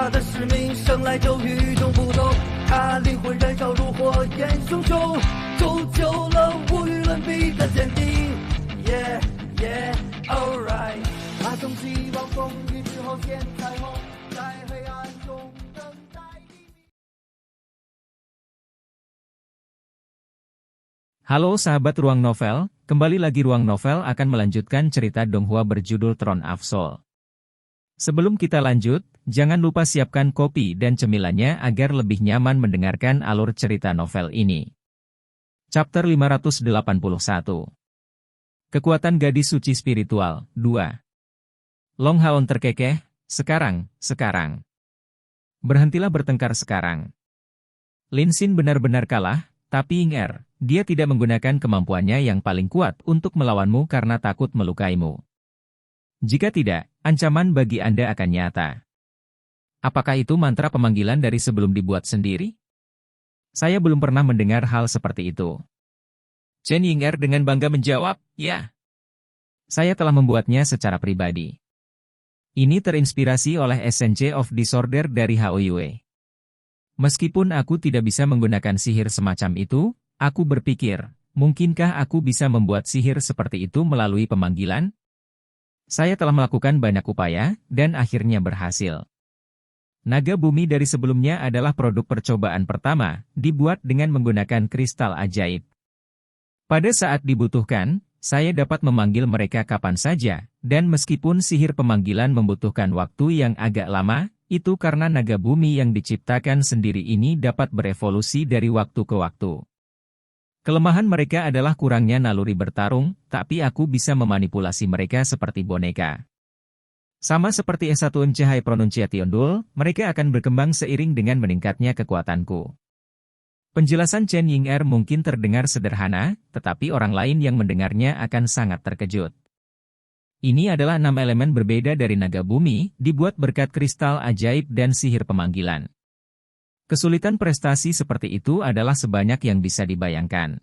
他的使命生来就与众不同，他灵魂燃烧如火焰熊熊，铸就了无与伦比的坚定。Yeah yeah alright， 他从希望风雨之后见彩虹，在黑暗中等待黎明。Halo sahabat Ruang Novel, kembali lagi Ruang Novel akan melanjutkan cerita Donghua berjudul Throne of Soul. Sebelum kita lanjut, jangan lupa siapkan kopi dan cemilannya agar lebih nyaman mendengarkan alur cerita novel ini. Chapter 581. Kekuatan Gadis Suci Spiritual, 2. Long Haon terkekeh, sekarang. Berhentilah bertengkar sekarang. Lin Xin benar-benar kalah, tapi Ying dia tidak menggunakan kemampuannya yang paling kuat untuk melawanmu karena takut melukaimu. Jika tidak, ancaman bagi Anda akan nyata. Apakah itu mantra pemanggilan dari sebelum dibuat sendiri? Saya belum pernah mendengar hal seperti itu. Chen Ying'er dengan bangga menjawab, ya. Saya telah membuatnya secara pribadi. Ini terinspirasi oleh Essence of Disorder dari Hao Yue. Meskipun aku tidak bisa menggunakan sihir semacam itu, aku berpikir, mungkinkah aku bisa membuat sihir seperti itu melalui pemanggilan? Saya telah melakukan banyak upaya, dan akhirnya berhasil. Naga bumi dari sebelumnya adalah produk percobaan pertama, dibuat dengan menggunakan kristal ajaib. Pada saat dibutuhkan, saya dapat memanggil mereka kapan saja, dan meskipun sihir pemanggilan membutuhkan waktu yang agak lama, itu karena naga bumi yang diciptakan sendiri ini dapat berevolusi dari waktu ke waktu. Kelemahan mereka adalah kurangnya naluri bertarung, tapi aku bisa memanipulasi mereka seperti boneka. Sama seperti S1 Encahai Pronunciation Duel, mereka akan berkembang seiring dengan meningkatnya kekuatanku. Penjelasan Chen Ying'er mungkin terdengar sederhana, tetapi orang lain yang mendengarnya akan sangat terkejut. Ini adalah 6 elemen berbeda dari naga bumi, dibuat berkat kristal ajaib dan sihir pemanggilan. Kesulitan prestasi seperti itu adalah sebanyak yang bisa dibayangkan.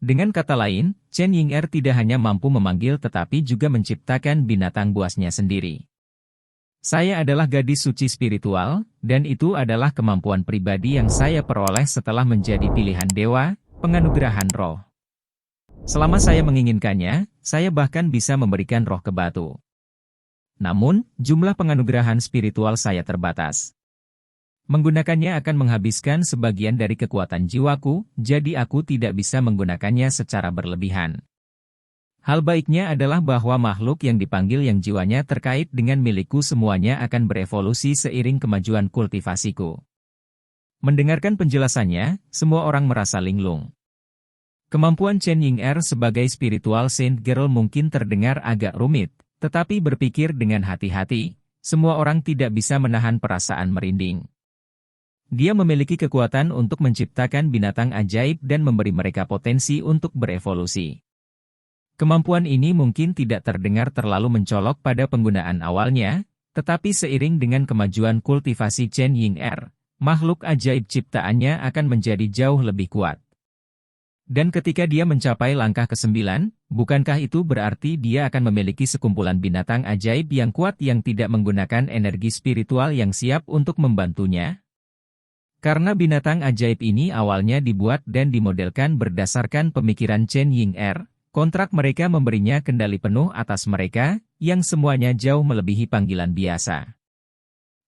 Dengan kata lain, Chen Ying'er tidak hanya mampu memanggil tetapi juga menciptakan binatang buasnya sendiri. Saya adalah gadis suci spiritual, dan itu adalah kemampuan pribadi yang saya peroleh setelah menjadi pilihan dewa, penganugerahan roh. Selama saya menginginkannya, saya bahkan bisa memberikan roh ke batu. Namun, jumlah penganugerahan spiritual saya terbatas. Menggunakannya akan menghabiskan sebagian dari kekuatan jiwaku, jadi aku tidak bisa menggunakannya secara berlebihan. Hal baiknya adalah bahwa makhluk yang dipanggil yang jiwanya terkait dengan milikku semuanya akan berevolusi seiring kemajuan kultivasiku. Mendengarkan penjelasannya, semua orang merasa linglung. Kemampuan Chen Ying'er sebagai spiritual Saint Girl mungkin terdengar agak rumit, tetapi berpikir dengan hati-hati, semua orang tidak bisa menahan perasaan merinding. Dia memiliki kekuatan untuk menciptakan binatang ajaib dan memberi mereka potensi untuk berevolusi. Kemampuan ini mungkin tidak terdengar terlalu mencolok pada penggunaan awalnya, tetapi seiring dengan kemajuan kultivasi Chen Ying'er, makhluk ajaib ciptaannya akan menjadi jauh lebih kuat. Dan ketika dia mencapai langkah ke-9, bukankah itu berarti dia akan memiliki sekumpulan binatang ajaib yang kuat yang tidak menggunakan energi spiritual yang siap untuk membantunya? Karena binatang ajaib ini awalnya dibuat dan dimodelkan berdasarkan pemikiran Chen Ying'er, kontrak mereka memberinya kendali penuh atas mereka, yang semuanya jauh melebihi panggilan biasa.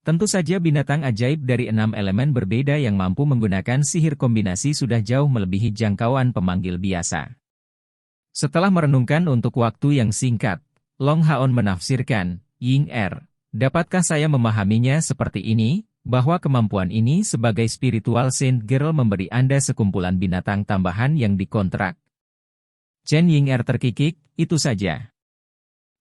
Tentu saja binatang ajaib dari 6 elemen berbeda yang mampu menggunakan sihir kombinasi sudah jauh melebihi jangkauan pemanggil biasa. Setelah merenungkan untuk waktu yang singkat, Long Haon menafsirkan, Ying'er, dapatkah saya memahaminya seperti ini? Bahwa kemampuan ini sebagai spiritual Saint Girl memberi Anda sekumpulan binatang tambahan yang dikontrak. Chen Ying'er terkikik, itu saja.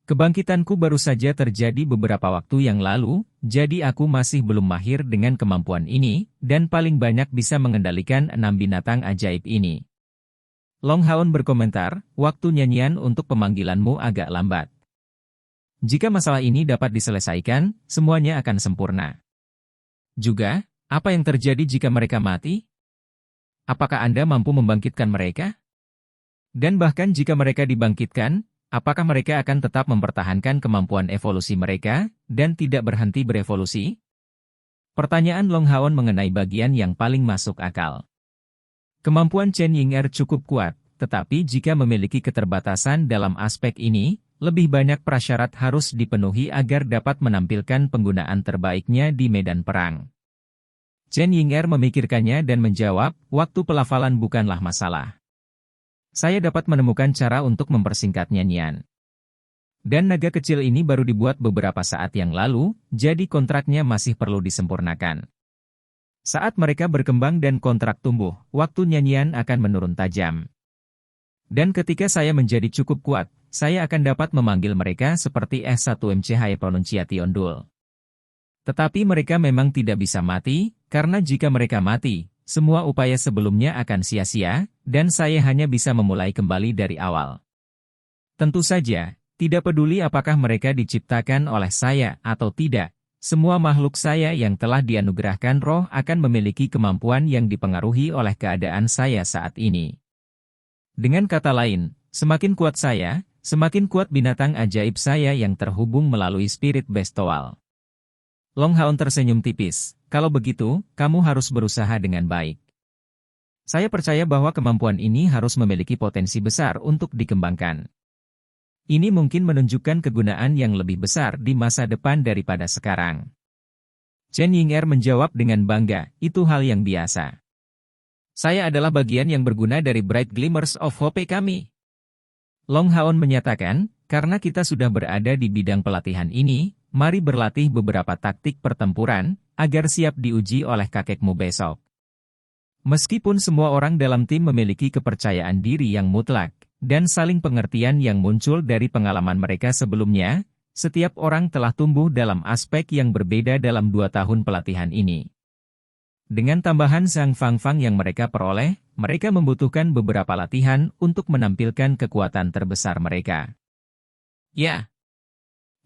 Kebangkitanku baru saja terjadi beberapa waktu yang lalu, jadi aku masih belum mahir dengan kemampuan ini, dan paling banyak bisa mengendalikan 6 binatang ajaib ini. Long Haon berkomentar, waktu nyanyian untuk pemanggilanmu agak lambat. Jika masalah ini dapat diselesaikan, semuanya akan sempurna. Juga, apa yang terjadi jika mereka mati? Apakah Anda mampu membangkitkan mereka? Dan bahkan jika mereka dibangkitkan, apakah mereka akan tetap mempertahankan kemampuan evolusi mereka, dan tidak berhenti berevolusi? Pertanyaan Long Haon mengenai bagian yang paling masuk akal. Kemampuan Chen Ying'er cukup kuat, tetapi jika memiliki keterbatasan dalam aspek ini, lebih banyak prasyarat harus dipenuhi agar dapat menampilkan penggunaan terbaiknya di medan perang. Chen Ying'er memikirkannya dan menjawab, waktu pelafalan bukanlah masalah. Saya dapat menemukan cara untuk mempersingkatnya Nian. Dan naga kecil ini baru dibuat beberapa saat yang lalu, jadi kontraknya masih perlu disempurnakan. Saat mereka berkembang dan kontrak tumbuh, waktu nyanyian akan menurun tajam. Dan ketika saya menjadi cukup kuat, saya akan dapat memanggil mereka seperti S1MC High Pronunciation Duel. Tetapi mereka memang tidak bisa mati, karena jika mereka mati, semua upaya sebelumnya akan sia-sia, dan saya hanya bisa memulai kembali dari awal. Tentu saja, tidak peduli apakah mereka diciptakan oleh saya atau tidak, semua makhluk saya yang telah dianugerahkan roh akan memiliki kemampuan yang dipengaruhi oleh keadaan saya saat ini. Dengan kata lain, semakin kuat saya, semakin kuat binatang ajaib saya yang terhubung melalui spirit bestoal. Long Haon tersenyum tipis, kalau begitu, kamu harus berusaha dengan baik. Saya percaya bahwa kemampuan ini harus memiliki potensi besar untuk dikembangkan. Ini mungkin menunjukkan kegunaan yang lebih besar di masa depan daripada sekarang. Chen Ying'er menjawab dengan bangga, itu hal yang biasa. Saya adalah bagian yang berguna dari Bright Glimmers of Hope kami. Long Haon menyatakan, karena kita sudah berada di bidang pelatihan ini, mari berlatih beberapa taktik pertempuran, agar siap diuji oleh kakekmu besok. Meskipun semua orang dalam tim memiliki kepercayaan diri yang mutlak, dan saling pengertian yang muncul dari pengalaman mereka sebelumnya, setiap orang telah tumbuh dalam aspek yang berbeda dalam 2 tahun pelatihan ini. Dengan tambahan Zhang Fangfang yang mereka peroleh, mereka membutuhkan beberapa latihan untuk menampilkan kekuatan terbesar mereka. Ya.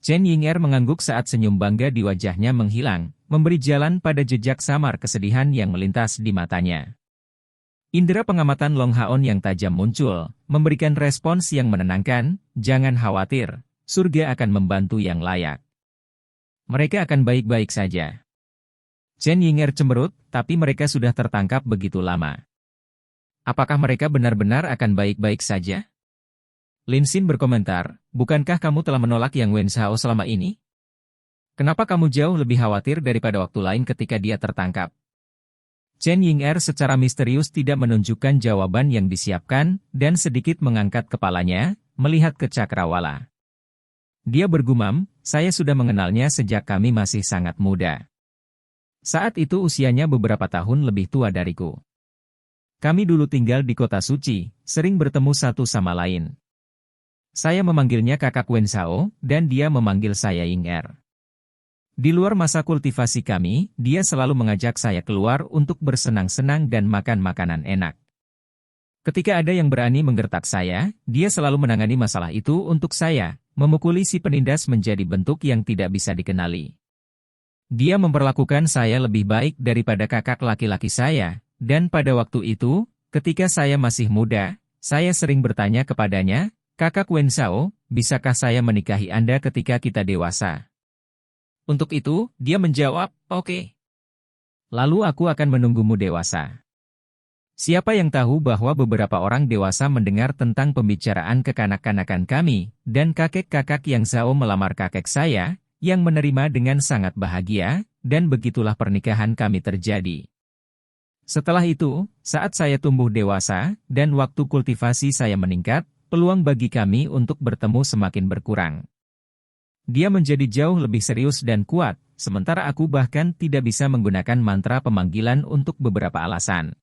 Chen Ying'er mengangguk saat senyum bangga di wajahnya menghilang, memberi jalan pada jejak samar kesedihan yang melintas di matanya. Indera pengamatan Long Haon yang tajam muncul, memberikan respons yang menenangkan, jangan khawatir, surga akan membantu yang layak. Mereka akan baik-baik saja. Chen Ying'er cemberut, tapi mereka sudah tertangkap begitu lama. Apakah mereka benar-benar akan baik-baik saja? Lin Xin berkomentar, bukankah kamu telah menolak Yang Wenzhao selama ini? Kenapa kamu jauh lebih khawatir daripada waktu lain ketika dia tertangkap? Chen Ying'er secara misterius tidak menunjukkan jawaban yang disiapkan, dan sedikit mengangkat kepalanya, melihat ke Cakrawala. Dia bergumam, saya sudah mengenalnya sejak kami masih sangat muda. Saat itu usianya beberapa tahun lebih tua dariku. Kami dulu tinggal di kota suci, sering bertemu satu sama lain. Saya memanggilnya kakak Wenzhao, dan dia memanggil saya Ying'er. Di luar masa kultivasi kami, dia selalu mengajak saya keluar untuk bersenang-senang dan makan makanan enak. Ketika ada yang berani menggertak saya, dia selalu menangani masalah itu untuk saya, memukuli si penindas menjadi bentuk yang tidak bisa dikenali. Dia memperlakukan saya lebih baik daripada kakak laki-laki saya, dan pada waktu itu, ketika saya masih muda, saya sering bertanya kepadanya, kakak Wenzhao, bisakah saya menikahi Anda ketika kita dewasa? Untuk itu, dia menjawab, oke. Lalu aku akan menunggumu dewasa. Siapa yang tahu bahwa beberapa orang dewasa mendengar tentang pembicaraan kekanak-kanakan kami, dan kakek-kakak yang Zhao melamar kakek saya, yang menerima dengan sangat bahagia, dan begitulah pernikahan kami terjadi. Setelah itu, saat saya tumbuh dewasa, dan waktu kultivasi saya meningkat, peluang bagi kami untuk bertemu semakin berkurang. Dia menjadi jauh lebih serius dan kuat, sementara aku bahkan tidak bisa menggunakan mantra pemanggilan untuk beberapa alasan.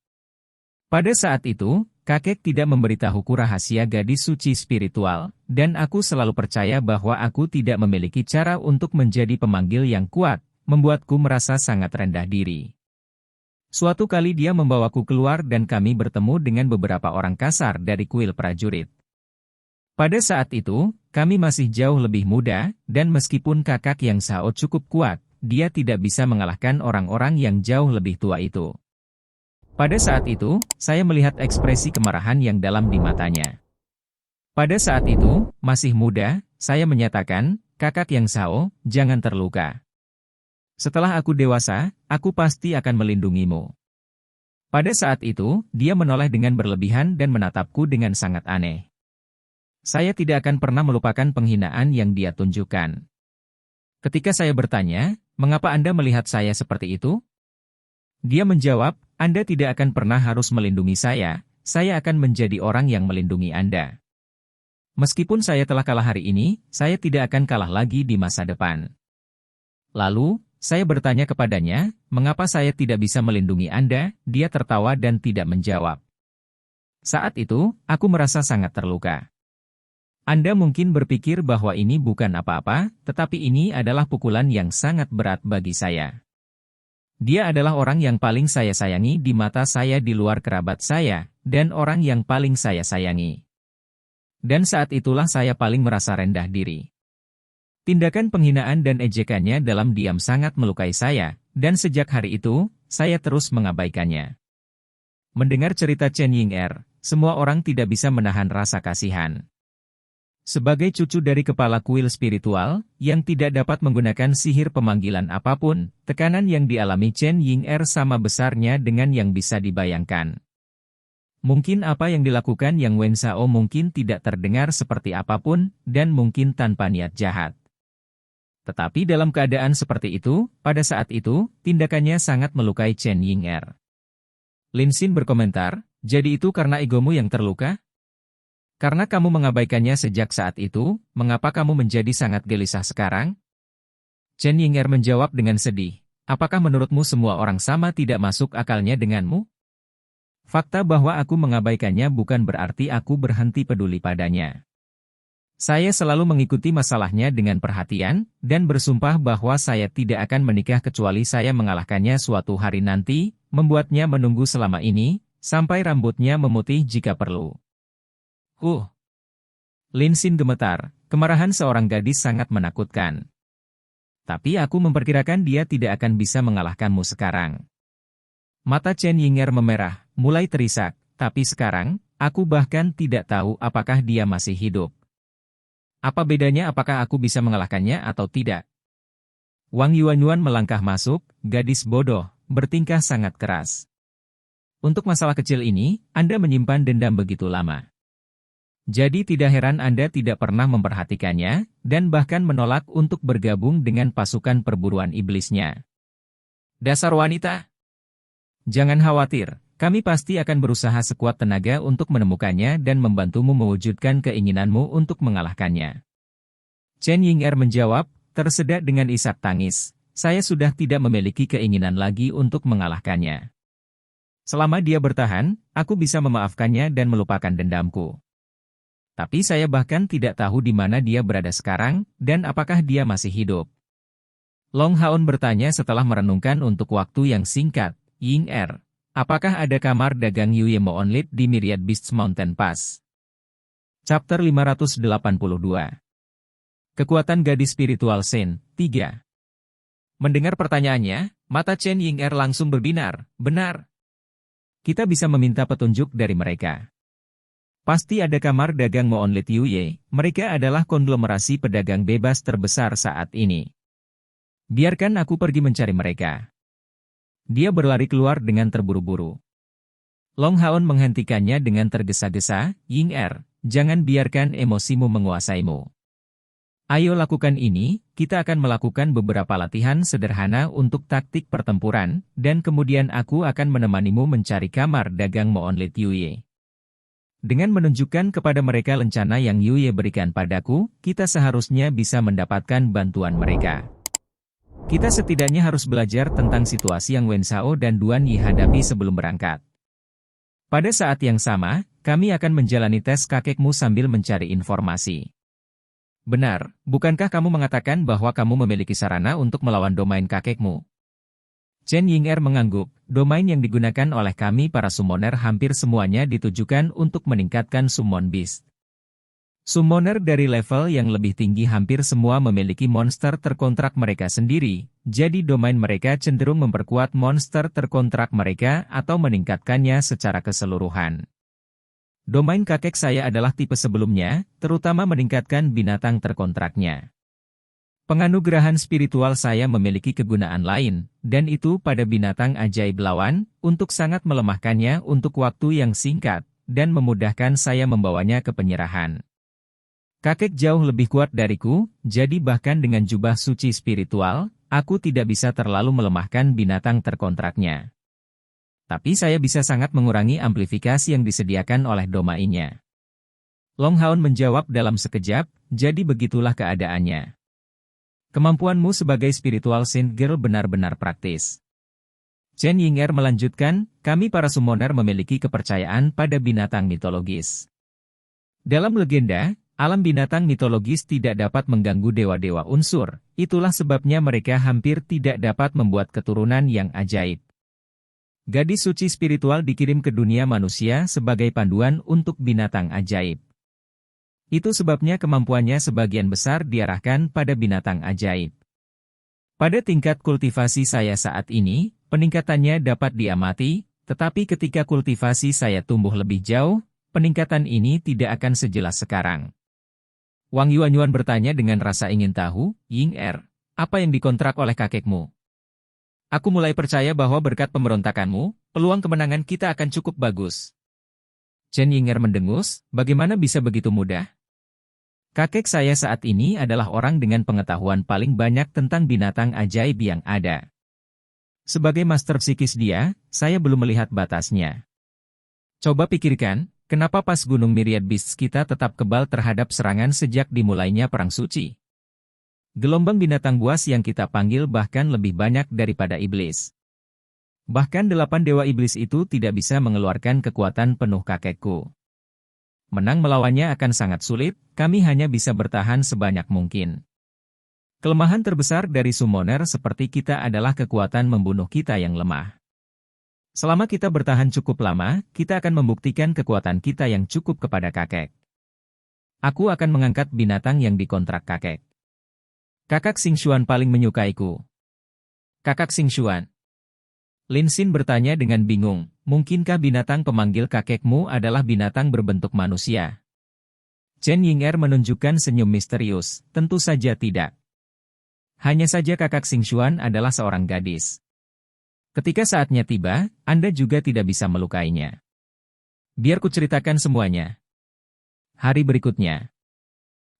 Pada saat itu, kakek tidak memberitahuku rahasia gadis suci spiritual, dan aku selalu percaya bahwa aku tidak memiliki cara untuk menjadi pemanggil yang kuat, membuatku merasa sangat rendah diri. Suatu kali dia membawaku keluar dan kami bertemu dengan beberapa orang kasar dari kuil prajurit. Pada saat itu, kami masih jauh lebih muda, dan meskipun kakak yang Zhao cukup kuat, dia tidak bisa mengalahkan orang-orang yang jauh lebih tua itu. Pada saat itu, saya melihat ekspresi kemarahan yang dalam di matanya. Pada saat itu, masih muda, saya menyatakan, kakak yang Zhao, jangan terluka. Setelah aku dewasa, aku pasti akan melindungimu. Pada saat itu, dia menoleh dengan berlebihan dan menatapku dengan sangat aneh. Saya tidak akan pernah melupakan penghinaan yang dia tunjukkan. Ketika saya bertanya, mengapa Anda melihat saya seperti itu? Dia menjawab, Anda tidak akan pernah harus melindungi saya akan menjadi orang yang melindungi Anda. Meskipun saya telah kalah hari ini, saya tidak akan kalah lagi di masa depan. Lalu, saya bertanya kepadanya, mengapa saya tidak bisa melindungi Anda? Dia tertawa dan tidak menjawab. Saat itu, aku merasa sangat terluka. Anda mungkin berpikir bahwa ini bukan apa-apa, tetapi ini adalah pukulan yang sangat berat bagi saya. Dia adalah orang yang paling saya sayangi di mata saya di luar kerabat saya, dan orang yang paling saya sayangi. Dan saat itulah saya paling merasa rendah diri. Tindakan penghinaan dan ejekannya dalam diam sangat melukai saya, dan sejak hari itu, saya terus mengabaikannya. Mendengar cerita Chen Ying-er, semua orang tidak bisa menahan rasa kasihan. Sebagai cucu dari kepala kuil spiritual, yang tidak dapat menggunakan sihir pemanggilan apapun, tekanan yang dialami Chen Ying-er sama besarnya dengan yang bisa dibayangkan. Mungkin apa yang dilakukan Yang Wen Shao mungkin tidak terdengar seperti apapun, dan mungkin tanpa niat jahat. Tetapi dalam keadaan seperti itu, pada saat itu, tindakannya sangat melukai Chen Ying-er. Lin Xin berkomentar, jadi itu karena egomu yang terluka? Karena kamu mengabaikannya sejak saat itu, mengapa kamu menjadi sangat gelisah sekarang? Chen Ying-er menjawab dengan sedih, apakah menurutmu semua orang sama tidak masuk akalnya denganmu? Fakta bahwa aku mengabaikannya bukan berarti aku berhenti peduli padanya. Saya selalu mengikuti masalahnya dengan perhatian, dan bersumpah bahwa saya tidak akan menikah kecuali saya mengalahkannya suatu hari nanti, membuatnya menunggu selama ini, sampai rambutnya memutih jika perlu. Lin Xin gemetar, kemarahan seorang gadis sangat menakutkan. Tapi aku memperkirakan dia tidak akan bisa mengalahkanmu sekarang. Mata Chen Ying-er memerah, mulai terisak, tapi sekarang, aku bahkan tidak tahu apakah dia masih hidup. Apa bedanya apakah aku bisa mengalahkannya atau tidak? Wang Yuanyuan melangkah masuk, gadis bodoh, bertingkah sangat keras. Untuk masalah kecil ini, Anda menyimpan dendam begitu lama. Jadi tidak heran Anda tidak pernah memperhatikannya, dan bahkan menolak untuk bergabung dengan pasukan perburuan iblisnya. Dasar wanita! Jangan khawatir, kami pasti akan berusaha sekuat tenaga untuk menemukannya dan membantumu mewujudkan keinginanmu untuk mengalahkannya. Chen Ying-er menjawab, tersedak dengan isak tangis, saya sudah tidak memiliki keinginan lagi untuk mengalahkannya. Selama dia bertahan, aku bisa memaafkannya dan melupakan dendamku. Tapi saya bahkan tidak tahu di mana dia berada sekarang, dan apakah dia masih hidup. Long Haon bertanya setelah merenungkan untuk waktu yang singkat, Ying-er, apakah ada kamar dagang Yuye Moonlit di Myriad Beasts Mountain Pass? Chapter 582. Kekuatan gadis spiritual Sen, 3. Mendengar pertanyaannya, mata Chen Ying-er langsung berbinar, benar. Kita bisa meminta petunjuk dari mereka. Pasti ada kamar dagang Moonlit Yuye, mereka adalah konglomerasi pedagang bebas terbesar saat ini. Biarkan aku pergi mencari mereka. Dia berlari keluar dengan terburu-buru. Long Haon menghentikannya dengan tergesa-gesa, Ying-er, jangan biarkan emosimu menguasaimu. Ayo lakukan ini, kita akan melakukan beberapa latihan sederhana untuk taktik pertempuran, dan kemudian aku akan menemanimu mencari kamar dagang Moonlit Yuye. Dengan menunjukkan kepada mereka lencana yang Yuye berikan padaku, kita seharusnya bisa mendapatkan bantuan mereka. Kita setidaknya harus belajar tentang situasi yang Wen Shao dan Duan Yi hadapi sebelum berangkat. Pada saat yang sama, kami akan menjalani tes kakekmu sambil mencari informasi. Benar, bukankah kamu mengatakan bahwa kamu memiliki sarana untuk melawan domain kakekmu? Chen Ying-er mengangguk, domain yang digunakan oleh kami para summoner hampir semuanya ditujukan untuk meningkatkan summon beast. Summoner dari level yang lebih tinggi hampir semua memiliki monster terkontrak mereka sendiri, jadi domain mereka cenderung memperkuat monster terkontrak mereka atau meningkatkannya secara keseluruhan. Domain kakek saya adalah tipe sebelumnya, terutama meningkatkan binatang terkontraknya. Penganugerahan spiritual saya memiliki kegunaan lain, dan itu pada binatang ajaib lawan, untuk sangat melemahkannya untuk waktu yang singkat, dan memudahkan saya membawanya ke penyerahan. Kakek jauh lebih kuat dariku, jadi bahkan dengan jubah suci spiritual, aku tidak bisa terlalu melemahkan binatang terkontraknya. Tapi saya bisa sangat mengurangi amplifikasi yang disediakan oleh domainya. Longhaon menjawab dalam sekejap, jadi begitulah keadaannya. Kemampuanmu sebagai spiritual Saint Girl benar-benar praktis. Chen Yinger melanjutkan, kami para summoner memiliki kepercayaan pada binatang mitologis. Dalam legenda, alam binatang mitologis tidak dapat mengganggu dewa-dewa unsur, itulah sebabnya mereka hampir tidak dapat membuat keturunan yang ajaib. Gadis suci spiritual dikirim ke dunia manusia sebagai panduan untuk binatang ajaib. Itu sebabnya kemampuannya sebagian besar diarahkan pada binatang ajaib. Pada tingkat kultivasi saya saat ini, peningkatannya dapat diamati, tetapi ketika kultivasi saya tumbuh lebih jauh, peningkatan ini tidak akan sejelas sekarang. Wang Yuanyuan bertanya dengan rasa ingin tahu, Ying-er, apa yang dikontrak oleh kakekmu? Aku mulai percaya bahwa berkat pemberontakanmu, peluang kemenangan kita akan cukup bagus. Chen Yinger mendengus, bagaimana bisa begitu mudah? Kakek saya saat ini adalah orang dengan pengetahuan paling banyak tentang binatang ajaib yang ada. Sebagai master psikis dia, saya belum melihat batasnya. Coba pikirkan, kenapa pas Gunung Myriad Beasts kita tetap kebal terhadap serangan sejak dimulainya Perang Suci? Gelombang binatang buas yang kita panggil bahkan lebih banyak daripada iblis. Bahkan 8 dewa iblis itu tidak bisa mengeluarkan kekuatan penuh kakekku. Menang melawannya akan sangat sulit, kami hanya bisa bertahan sebanyak mungkin. Kelemahan terbesar dari summoner seperti kita adalah kekuatan membunuh kita yang lemah. Selama kita bertahan cukup lama, kita akan membuktikan kekuatan kita yang cukup kepada kakek. Aku akan mengangkat binatang yang dikontrak kakek. Kakak Xingxuan paling menyukaiku. Kakak Xingxuan. Lin Xin bertanya dengan bingung, mungkinkah binatang pemanggil kakekmu adalah binatang berbentuk manusia? Chen Yinger menunjukkan senyum misterius, tentu saja tidak. Hanya saja kakak Xingxuan adalah seorang gadis. Ketika saatnya tiba, Anda juga tidak bisa melukainya. Biar ku ceritakan semuanya. Hari berikutnya.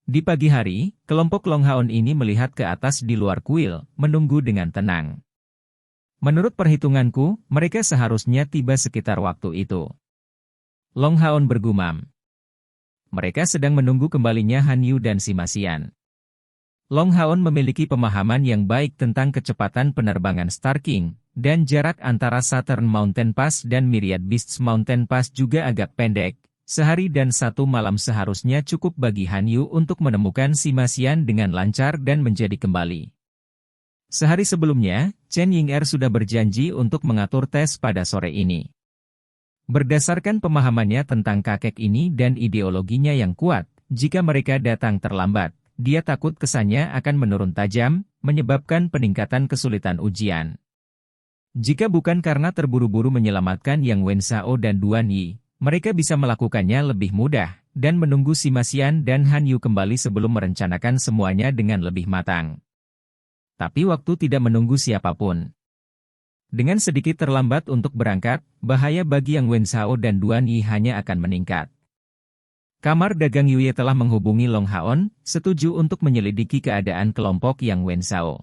Di pagi hari, kelompok Longhaon ini melihat ke atas di luar kuil, menunggu dengan tenang. Menurut perhitunganku, mereka seharusnya tiba sekitar waktu itu. Longhaon bergumam. Mereka sedang menunggu kembalinya Han Yu dan Simasian. Longhaon memiliki pemahaman yang baik tentang kecepatan penerbangan Star King, dan jarak antara Saturn Mountain Pass dan Myriad Beasts Mountain Pass juga agak pendek. Sehari dan 1 malam seharusnya cukup bagi Han Yu untuk menemukan Simasian dengan lancar dan menjadi kembali. Sehari sebelumnya, Chen Yinger sudah berjanji untuk mengatur tes pada sore ini. Berdasarkan pemahamannya tentang kakek ini dan ideologinya yang kuat, jika mereka datang terlambat, dia takut kesannya akan menurun tajam, menyebabkan peningkatan kesulitan ujian. Jika bukan karena terburu-buru menyelamatkan Yang Wensao dan Duan Yi, mereka bisa melakukannya lebih mudah, dan menunggu Simasian dan Han Yu kembali sebelum merencanakan semuanya dengan lebih matang. Tapi waktu tidak menunggu siapapun. Dengan sedikit terlambat untuk berangkat, bahaya bagi Yang Wensao dan Duan Yi hanya akan meningkat. Kamar dagang Yuye telah menghubungi Longhaon, setuju untuk menyelidiki keadaan kelompok Yang Wensao.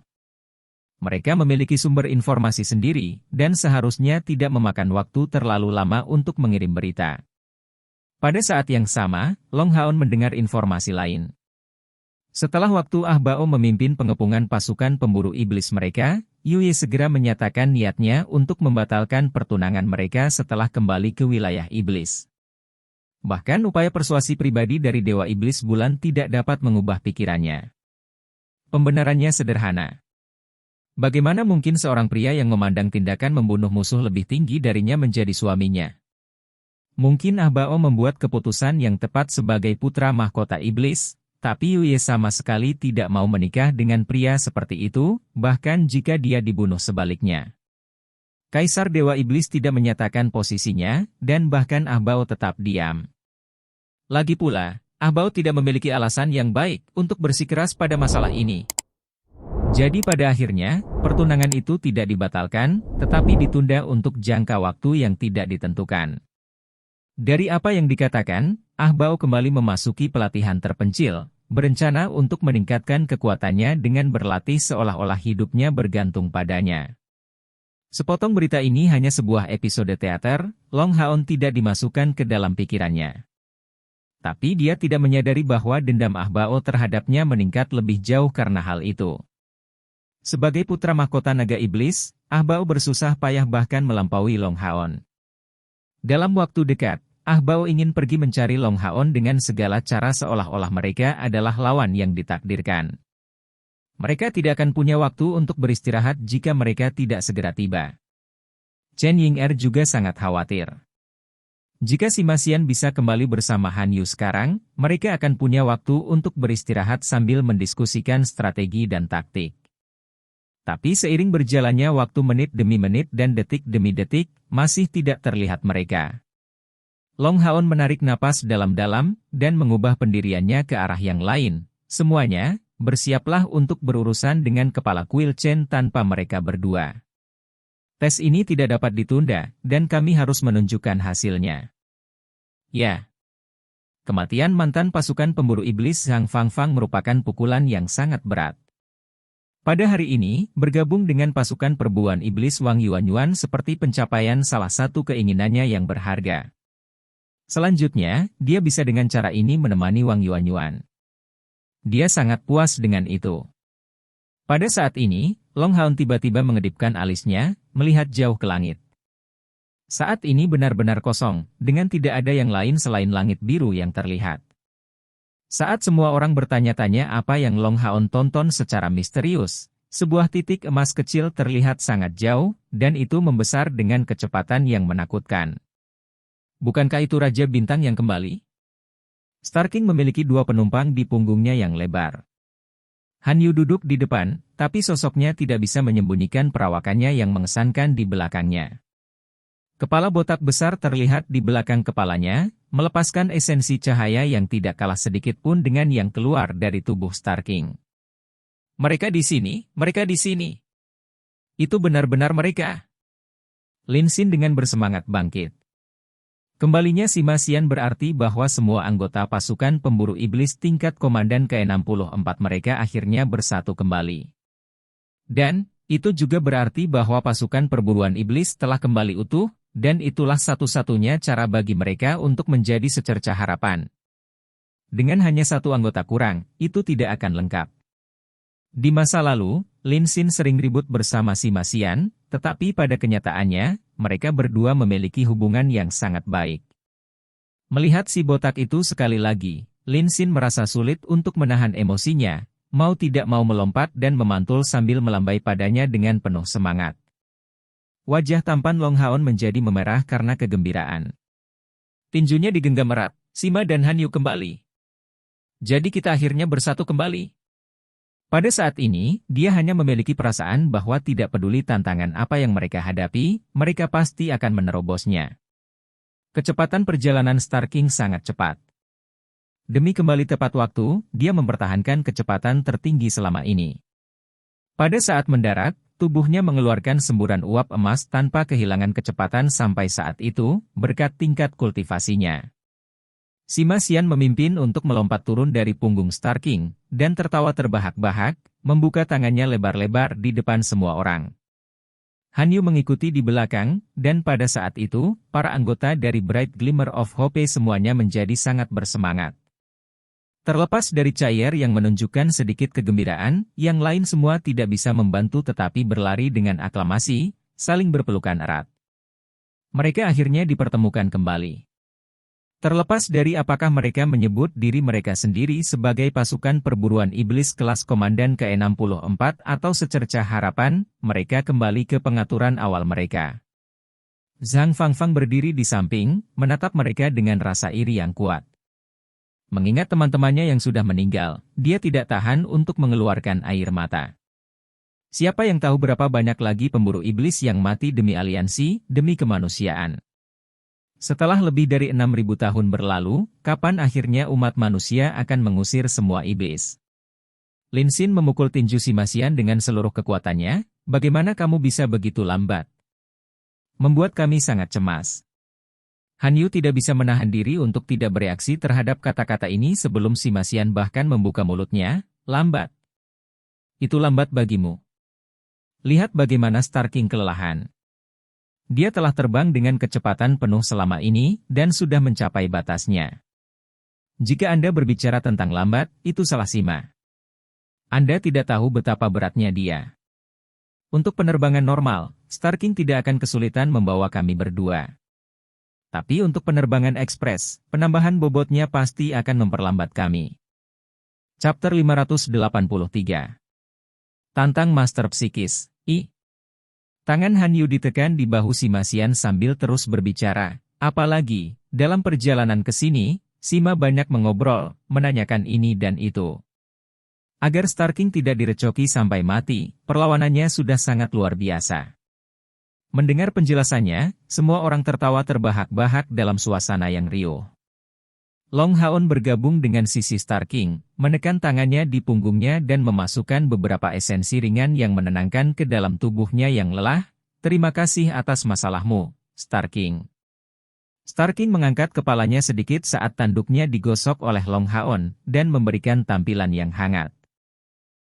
Mereka memiliki sumber informasi sendiri, dan seharusnya tidak memakan waktu terlalu lama untuk mengirim berita. Pada saat yang sama, Longhaon mendengar informasi lain. Setelah waktu Ahbao memimpin pengepungan pasukan pemburu iblis mereka, Yuye segera menyatakan niatnya untuk membatalkan pertunangan mereka setelah kembali ke wilayah iblis. Bahkan upaya persuasi pribadi dari Dewa Iblis Bulan tidak dapat mengubah pikirannya. Pembenarannya sederhana. Bagaimana mungkin seorang pria yang memandang tindakan membunuh musuh lebih tinggi darinya menjadi suaminya? Mungkin Ahbao membuat keputusan yang tepat sebagai putra mahkota iblis, tapi Yuye sama sekali tidak mau menikah dengan pria seperti itu, bahkan jika dia dibunuh sebaliknya. Kaisar Dewa Iblis tidak menyatakan posisinya, dan bahkan Ahbao tetap diam. Lagi pula, Ahbao tidak memiliki alasan yang baik untuk bersikeras pada masalah ini. Jadi pada akhirnya, pertunangan itu tidak dibatalkan, tetapi ditunda untuk jangka waktu yang tidak ditentukan. Dari apa yang dikatakan, Ah Bao kembali memasuki pelatihan terpencil, berencana untuk meningkatkan kekuatannya dengan berlatih seolah-olah hidupnya bergantung padanya. Sepotong berita ini hanya sebuah episode teater, Long Haon tidak dimasukkan ke dalam pikirannya. Tapi dia tidak menyadari bahwa dendam Ah Bao terhadapnya meningkat lebih jauh karena hal itu. Sebagai putra mahkota naga iblis, Ah Bao bersusah payah bahkan melampaui Long Haon. Dalam waktu dekat, Ah Bao ingin pergi mencari Long Haon dengan segala cara seolah-olah mereka adalah lawan yang ditakdirkan. Mereka tidak akan punya waktu untuk beristirahat jika mereka tidak segera tiba. Chen Ying'er juga sangat khawatir. Jika Sima Xian bisa kembali bersama Han Yu sekarang, mereka akan punya waktu untuk beristirahat sambil mendiskusikan strategi dan taktik. Tapi seiring berjalannya waktu menit demi menit dan detik demi detik, masih tidak terlihat mereka. Long Haon menarik napas dalam-dalam, dan mengubah pendiriannya ke arah yang lain. Semuanya, bersiaplah untuk berurusan dengan kepala kuil Chen tanpa mereka berdua. Tes ini tidak dapat ditunda, dan kami harus menunjukkan hasilnya. Ya. Kematian mantan pasukan pemburu iblis Zhang Fangfang merupakan pukulan yang sangat berat. Pada hari ini, bergabung dengan pasukan perburuan iblis Wang Yuanyuan seperti pencapaian salah satu keinginannya yang berharga. Selanjutnya, dia bisa dengan cara ini menemani Wang Yuanyuan. Dia sangat puas dengan itu. Pada saat ini, Long Haon tiba-tiba mengedipkan alisnya, melihat jauh ke langit. Saat ini benar-benar kosong, dengan tidak ada yang lain selain langit biru yang terlihat. Saat semua orang bertanya-tanya apa yang Long Haon tonton secara misterius, sebuah titik emas kecil terlihat sangat jauh, dan itu membesar dengan kecepatan yang menakutkan. Bukankah itu Raja Bintang yang kembali? Starking memiliki dua penumpang di punggungnya yang lebar. Han Yu duduk di depan, tapi sosoknya tidak bisa menyembunyikan perawakannya yang mengesankan di belakangnya. Kepala botak besar terlihat di belakang kepalanya, melepaskan esensi cahaya yang tidak kalah sedikit pun dengan yang keluar dari tubuh Starking. Mereka di sini, mereka di sini. Itu benar-benar mereka. Lin Xin dengan bersemangat bangkit. Kembalinya Sima Xian berarti bahwa semua anggota pasukan pemburu iblis tingkat komandan ke-64 mereka akhirnya bersatu kembali. Dan, itu juga berarti bahwa pasukan perburuan iblis telah kembali utuh, dan itulah satu-satunya cara bagi mereka untuk menjadi secercah harapan. Dengan hanya satu anggota kurang, itu tidak akan lengkap. Di masa lalu, Lin Xin sering ribut bersama Sima Xian, tetapi pada kenyataannya, mereka berdua memiliki hubungan yang sangat baik. Melihat si botak itu sekali lagi, Lin Xin merasa sulit untuk menahan emosinya, mau tidak mau melompat dan memantul sambil melambai padanya dengan penuh semangat. Wajah tampan Long Haon menjadi memerah karena kegembiraan. Tinjunya digenggam erat, Sima dan Han Yu kembali. Jadi kita akhirnya bersatu kembali. Pada saat ini, dia hanya memiliki perasaan bahwa tidak peduli tantangan apa yang mereka hadapi, mereka pasti akan menerobosnya. Kecepatan perjalanan Starking sangat cepat. Demi kembali tepat waktu, dia mempertahankan kecepatan tertinggi selama ini. Pada saat mendarat, tubuhnya mengeluarkan semburan uap emas tanpa kehilangan kecepatan sampai saat itu, berkat tingkat kultivasinya. Sima Xian memimpin untuk melompat turun dari punggung Starking, dan tertawa terbahak-bahak, membuka tangannya lebar-lebar di depan semua orang. Han Yu mengikuti di belakang, dan pada saat itu, para anggota dari Bright Glimmer of Hope semuanya menjadi sangat bersemangat. Terlepas dari Chair yang menunjukkan sedikit kegembiraan, yang lain semua tidak bisa membantu tetapi berlari dengan aklamasi, saling berpelukan erat. Mereka akhirnya dipertemukan kembali. Terlepas dari apakah mereka menyebut diri mereka sendiri sebagai pasukan perburuan iblis kelas komandan ke-64 atau secercah harapan, mereka kembali ke pengaturan awal mereka. Zhang Fangfang berdiri di samping, menatap mereka dengan rasa iri yang kuat. Mengingat teman-temannya yang sudah meninggal, dia tidak tahan untuk mengeluarkan air mata. Siapa yang tahu berapa banyak lagi pemburu iblis yang mati demi aliansi, demi kemanusiaan. Setelah lebih dari 6.000 tahun berlalu, kapan akhirnya umat manusia akan mengusir semua iblis? Lin Xin memukul tinju si Masian dengan seluruh kekuatannya. Bagaimana kamu bisa begitu lambat? Membuat kami sangat cemas. Han Yu tidak bisa menahan diri untuk tidak bereaksi terhadap kata-kata ini sebelum si Masian bahkan membuka mulutnya. Lambat. Itu lambat bagimu. Lihat bagaimana Star King kelelahan. Dia telah terbang dengan kecepatan penuh selama ini dan sudah mencapai batasnya. Jika Anda berbicara tentang lambat, itu salah Sima. Anda tidak tahu betapa beratnya dia. Untuk penerbangan normal, Star King tidak akan kesulitan membawa kami berdua. Tapi untuk penerbangan ekspres, penambahan bobotnya pasti akan memperlambat kami. Chapter 583. Tantang Master Psikis, I. Tangan Han Yu ditekan di bahu si Masian sambil terus berbicara. Apalagi, dalam perjalanan ke sini, Sima banyak mengobrol, menanyakan ini dan itu. Agar Star King tidak direcoki sampai mati, perlawanannya sudah sangat luar biasa. Mendengar penjelasannya, semua orang tertawa terbahak-bahak dalam suasana yang riuh. Long Haon bergabung dengan sisi Star King, menekan tangannya di punggungnya dan memasukkan beberapa esensi ringan yang menenangkan ke dalam tubuhnya yang lelah. Terima kasih atas masalahmu, Star King. Star King mengangkat kepalanya sedikit saat tanduknya digosok oleh Long Haon dan memberikan tampilan yang hangat.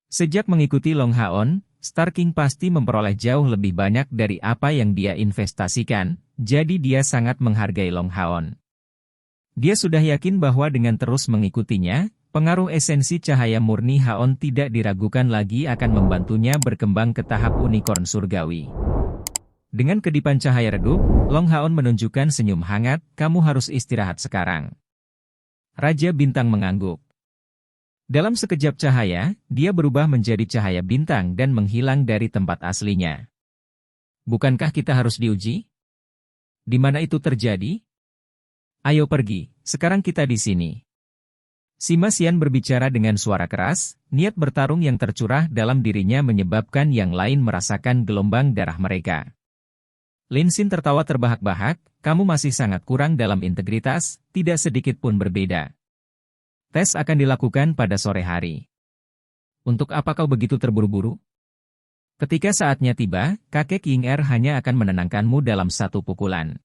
Sejak mengikuti Long Haon, Star King pasti memperoleh jauh lebih banyak dari apa yang dia investasikan, jadi dia sangat menghargai Long Haon. Dia sudah yakin bahwa dengan terus mengikutinya, pengaruh esensi cahaya murni Haon tidak diragukan lagi akan membantunya berkembang ke tahap unicorn surgawi. Dengan kedipan cahaya redup, Long Haon menunjukkan senyum hangat, kamu harus istirahat sekarang. Raja Bintang mengangguk. Dalam sekejap cahaya, dia berubah menjadi cahaya bintang dan menghilang dari tempat aslinya. Bukankah kita harus diuji? Di mana itu terjadi? Ayo pergi, sekarang kita di sini. Si Masian berbicara dengan suara keras, niat bertarung yang tercurah dalam dirinya menyebabkan yang lain merasakan gelombang darah mereka. Lin Xin tertawa terbahak-bahak, kamu masih sangat kurang dalam integritas, tidak sedikit pun berbeda. Tes akan dilakukan pada sore hari. Untuk apa kau begitu terburu-buru? Ketika saatnya tiba, kakek Ying Er hanya akan menenangkanmu dalam satu pukulan.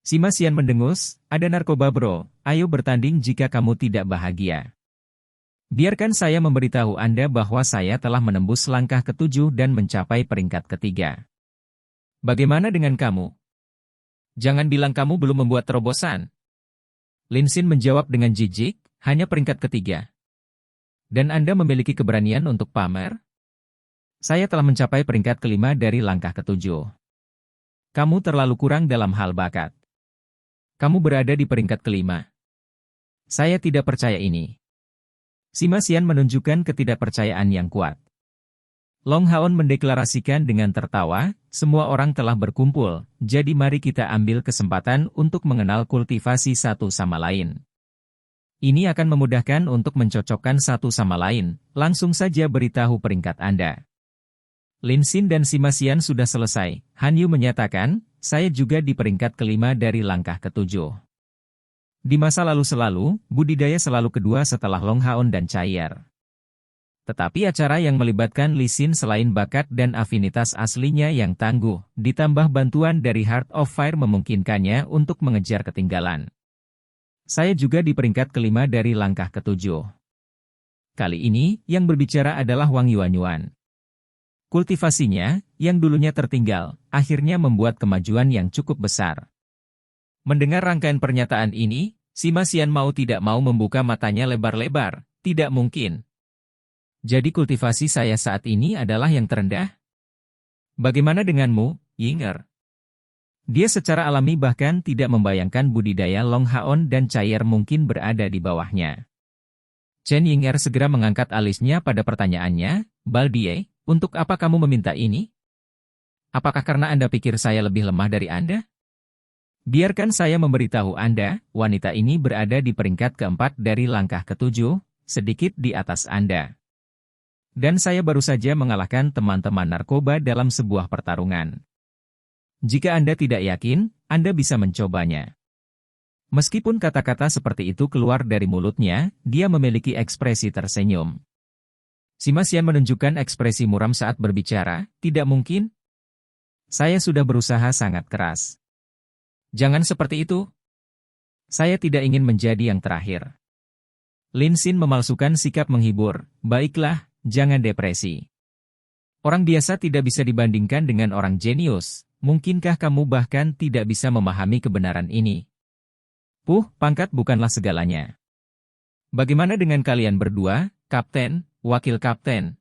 Si Masian mendengus, ada narkoba bro, ayo bertanding jika kamu tidak bahagia. Biarkan saya memberitahu Anda bahwa saya telah menembus langkah ke-7 dan mencapai peringkat ke-3. Bagaimana dengan kamu? Jangan bilang kamu belum membuat terobosan. Lin Xin menjawab dengan jijik, hanya peringkat ke-3. Dan Anda memiliki keberanian untuk pamer? Saya telah mencapai peringkat ke-5 dari langkah ke-7. Kamu terlalu kurang dalam hal bakat. Kamu berada di peringkat ke-5. Saya tidak percaya ini. Si Masian menunjukkan ketidakpercayaan yang kuat. Long Haon mendeklarasikan dengan tertawa, semua orang telah berkumpul, jadi mari kita ambil kesempatan untuk mengenal kultivasi satu sama lain. Ini akan memudahkan untuk mencocokkan satu sama lain, langsung saja beritahu peringkat Anda. Lin Xin dan Si Masian sudah selesai, Han Yu menyatakan, saya juga di peringkat ke-5 dari langkah ke-7. Di masa lalu selalu, budidaya selalu kedua setelah Long Haon dan Chaier. Tetapi acara yang melibatkan Lin Xin selain bakat dan afinitas aslinya yang tangguh, ditambah bantuan dari Heart of Fire memungkinkannya untuk mengejar ketinggalan. Saya juga di peringkat ke-5 dari langkah ke-7. Kali ini, yang berbicara adalah Wang Yuanyuan. Kultivasinya, yang dulunya tertinggal, akhirnya membuat kemajuan yang cukup besar. Mendengar rangkaian pernyataan ini, Si Masian mau tidak mau membuka matanya lebar-lebar, tidak mungkin. Jadi kultivasi saya saat ini adalah yang terendah? Bagaimana denganmu, Ying Er? Dia secara alami bahkan tidak membayangkan budidaya Long Haon dan Chaier mungkin berada di bawahnya. Chen Ying Er segera mengangkat alisnya pada pertanyaannya, Baldie, untuk apa kamu meminta ini? Apakah karena Anda pikir saya lebih lemah dari Anda? Biarkan saya memberitahu Anda, wanita ini berada di peringkat ke-4 dari langkah ke-7, sedikit di atas Anda. Dan saya baru saja mengalahkan teman-teman narkoba dalam sebuah pertarungan. Jika Anda tidak yakin, Anda bisa mencobanya. Meskipun kata-kata seperti itu keluar dari mulutnya, dia memiliki ekspresi tersenyum. Sima Xian menunjukkan ekspresi muram saat berbicara, tidak mungkin. Saya sudah berusaha sangat keras. Jangan seperti itu. Saya tidak ingin menjadi yang terakhir. Lin Xin memalsukan sikap menghibur, baiklah, jangan depresi. Orang biasa tidak bisa dibandingkan dengan orang jenius, mungkinkah kamu bahkan tidak bisa memahami kebenaran ini? Pangkat bukanlah segalanya. Bagaimana dengan kalian berdua, Kapten, Wakil Kapten?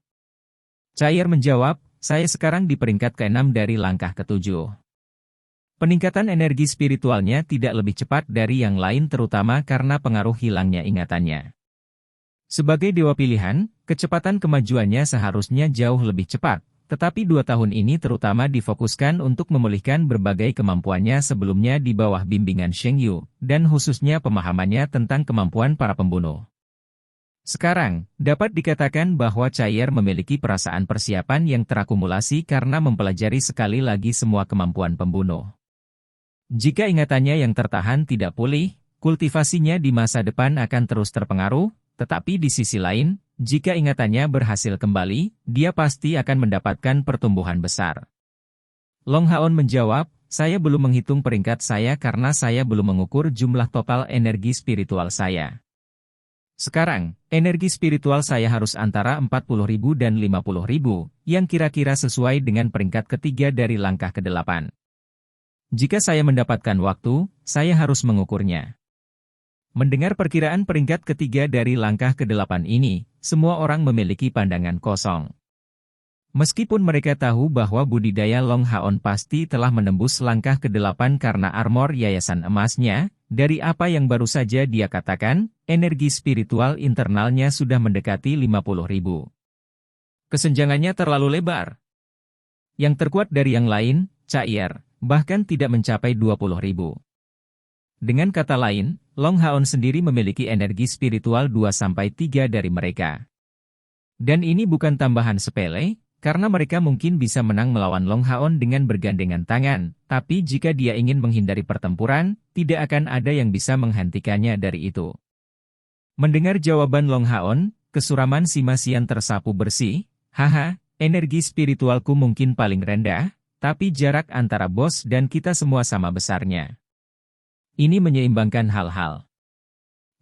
Cair menjawab, saya sekarang di peringkat ke-6 dari langkah ke-7. Peningkatan energi spiritualnya tidak lebih cepat dari yang lain terutama karena pengaruh hilangnya ingatannya. Sebagai dewa pilihan, kecepatan kemajuannya seharusnya jauh lebih cepat, tetapi 2 tahun ini terutama difokuskan untuk memulihkan berbagai kemampuannya sebelumnya di bawah bimbingan Sheng Yu, dan khususnya pemahamannya tentang kemampuan para pembunuh. Sekarang, dapat dikatakan bahwa Cair memiliki perasaan persiapan yang terakumulasi karena mempelajari sekali lagi semua kemampuan pembunuh. Jika ingatannya yang tertahan tidak pulih, kultivasinya di masa depan akan terus terpengaruh, tetapi di sisi lain, jika ingatannya berhasil kembali, dia pasti akan mendapatkan pertumbuhan besar. Long Haon menjawab, saya belum menghitung peringkat saya karena saya belum mengukur jumlah total energi spiritual saya. Sekarang, energi spiritual saya harus antara 40.000 dan 50.000, yang kira-kira sesuai dengan peringkat ketiga dari langkah ke-8. Jika saya mendapatkan waktu, saya harus mengukurnya. Mendengar perkiraan peringkat ketiga dari langkah ke-8 ini, semua orang memiliki pandangan kosong. Meskipun mereka tahu bahwa budidaya Long Haon pasti telah menembus langkah ke-8 karena armor yayasan emasnya, dari apa yang baru saja dia katakan, energi spiritual internalnya sudah mendekati 50.000. Kesenjangannya terlalu lebar. Yang terkuat dari yang lain, Cair, bahkan tidak mencapai 20.000. Dengan kata lain, Long Haon sendiri memiliki energi spiritual 2-3 dari mereka. Dan ini bukan tambahan sepele, karena mereka mungkin bisa menang melawan Long Haon dengan bergandengan tangan, tapi jika dia ingin menghindari pertempuran, tidak akan ada yang bisa menghentikannya dari itu. Mendengar jawaban Long Haon, kesuraman Sima Xian tersapu bersih, haha, energi spiritualku mungkin paling rendah, tapi jarak antara bos dan kita semua sama besarnya. Ini menyeimbangkan hal-hal.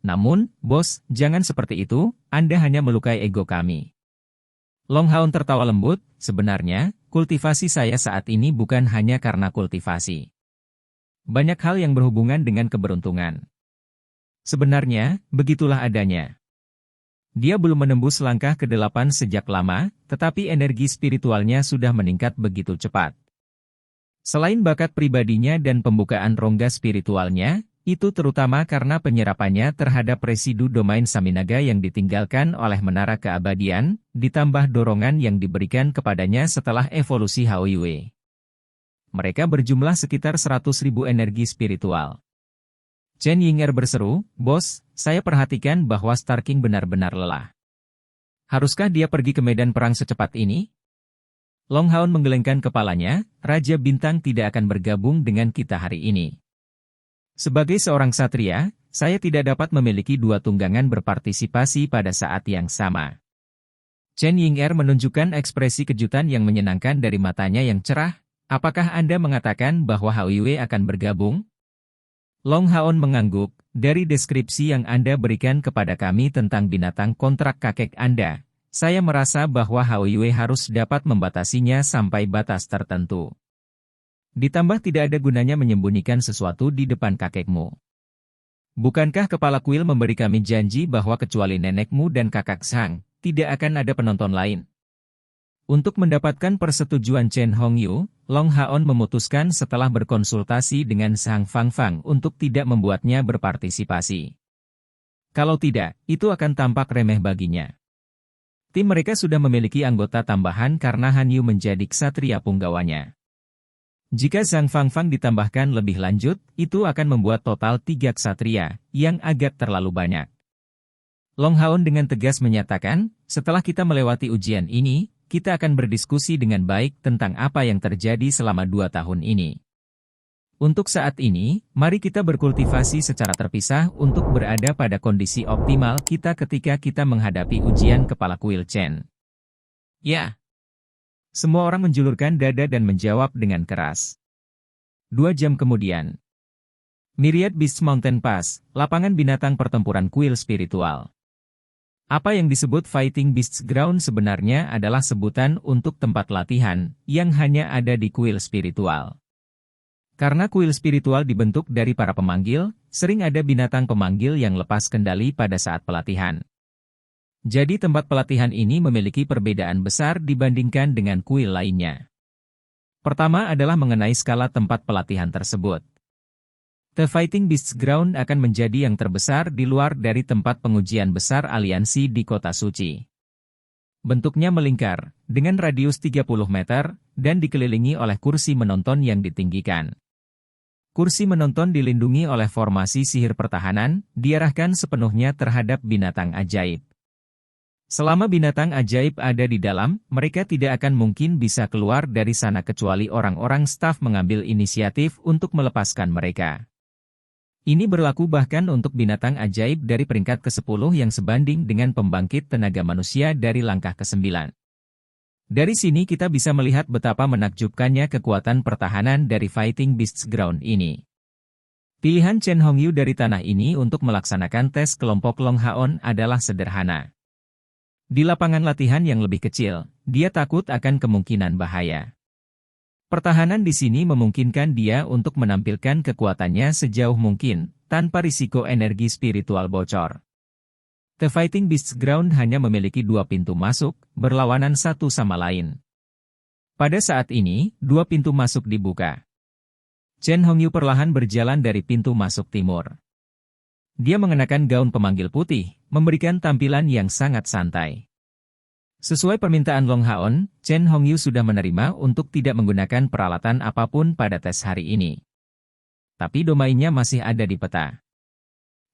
Namun, bos, jangan seperti itu, Anda hanya melukai ego kami. Long Haon tertawa lembut, sebenarnya, kultivasi saya saat ini bukan hanya karena kultivasi. Banyak hal yang berhubungan dengan keberuntungan. Sebenarnya, begitulah adanya. Dia belum menembus langkah ke-8 sejak lama, tetapi energi spiritualnya sudah meningkat begitu cepat. Selain bakat pribadinya dan pembukaan rongga spiritualnya, itu terutama karena penyerapannya terhadap residu domain Saminaga yang ditinggalkan oleh menara keabadian, ditambah dorongan yang diberikan kepadanya setelah evolusi Hao Yue. Mereka berjumlah sekitar 100.000 energi spiritual. Chen Yinger berseru, bos, saya perhatikan bahwa Star King benar-benar lelah. Haruskah dia pergi ke medan perang secepat ini? Long Haon menggelengkan kepalanya, Raja Bintang tidak akan bergabung dengan kita hari ini. Sebagai seorang satria, saya tidak dapat memiliki 2 tunggangan berpartisipasi pada saat yang sama. Chen Yinger menunjukkan ekspresi kejutan yang menyenangkan dari matanya yang cerah, apakah Anda mengatakan bahwa Hao Yue akan bergabung? Long Haon mengangguk, dari deskripsi yang Anda berikan kepada kami tentang binatang kontrak kakek Anda, saya merasa bahwa Hao Yue harus dapat membatasinya sampai batas tertentu. Ditambah tidak ada gunanya menyembunyikan sesuatu di depan kakekmu. Bukankah kepala kuil memberi kami janji bahwa kecuali nenekmu dan kakak Sang, tidak akan ada penonton lain? Untuk mendapatkan persetujuan Chen Hongyu, Long Haon memutuskan setelah berkonsultasi dengan Sang Fangfang untuk tidak membuatnya berpartisipasi. Kalau tidak, itu akan tampak remeh baginya. Tim mereka sudah memiliki anggota tambahan karena Han Yu menjadi ksatria punggawanya. Jika Sang Fangfang ditambahkan lebih lanjut, itu akan membuat total 3 ksatria, yang agak terlalu banyak. Long Haon dengan tegas menyatakan, setelah kita melewati ujian ini, kita akan berdiskusi dengan baik tentang apa yang terjadi selama 2 tahun ini. Untuk saat ini, mari kita berkultivasi secara terpisah untuk berada pada kondisi optimal kita ketika kita menghadapi ujian kepala kuil Chen. Ya. Semua orang menjulurkan dada dan menjawab dengan keras. 2 jam kemudian. Myriad Beasts Mountain Pass, lapangan binatang pertempuran kuil spiritual. Apa yang disebut Fighting Beasts Ground sebenarnya adalah sebutan untuk tempat latihan yang hanya ada di kuil spiritual. Karena kuil spiritual dibentuk dari para pemanggil, sering ada binatang pemanggil yang lepas kendali pada saat pelatihan. Jadi tempat pelatihan ini memiliki perbedaan besar dibandingkan dengan kuil lainnya. Pertama adalah mengenai skala tempat pelatihan tersebut. The Fighting Beasts Ground akan menjadi yang terbesar di luar dari tempat pengujian besar aliansi di Kota Suci. Bentuknya melingkar, dengan radius 30 meter, dan dikelilingi oleh kursi menonton yang ditinggikan. Kursi menonton dilindungi oleh formasi sihir pertahanan, diarahkan sepenuhnya terhadap binatang ajaib. Selama binatang ajaib ada di dalam, mereka tidak akan mungkin bisa keluar dari sana kecuali orang-orang staf mengambil inisiatif untuk melepaskan mereka. Ini berlaku bahkan untuk binatang ajaib dari peringkat ke-10 yang sebanding dengan pembangkit tenaga manusia dari langkah ke-9. Dari sini kita bisa melihat betapa menakjubkannya kekuatan pertahanan dari Fighting Beasts Ground ini. Pilihan Chen Hongyu dari tanah ini untuk melaksanakan tes kelompok Long Haon adalah sederhana. Di lapangan latihan yang lebih kecil, dia takut akan kemungkinan bahaya. Pertahanan di sini memungkinkan dia untuk menampilkan kekuatannya sejauh mungkin, tanpa risiko energi spiritual bocor. The Fighting Beasts Ground hanya memiliki 2 pintu masuk, berlawanan satu sama lain. Pada saat ini, 2 pintu masuk dibuka. Chen Hongyu perlahan berjalan dari pintu masuk timur. Dia mengenakan gaun pemanggil putih, memberikan tampilan yang sangat santai. Sesuai permintaan Long Haon, Chen Hongyu sudah menerima untuk tidak menggunakan peralatan apapun pada tes hari ini. Tapi domainya masih ada di peta.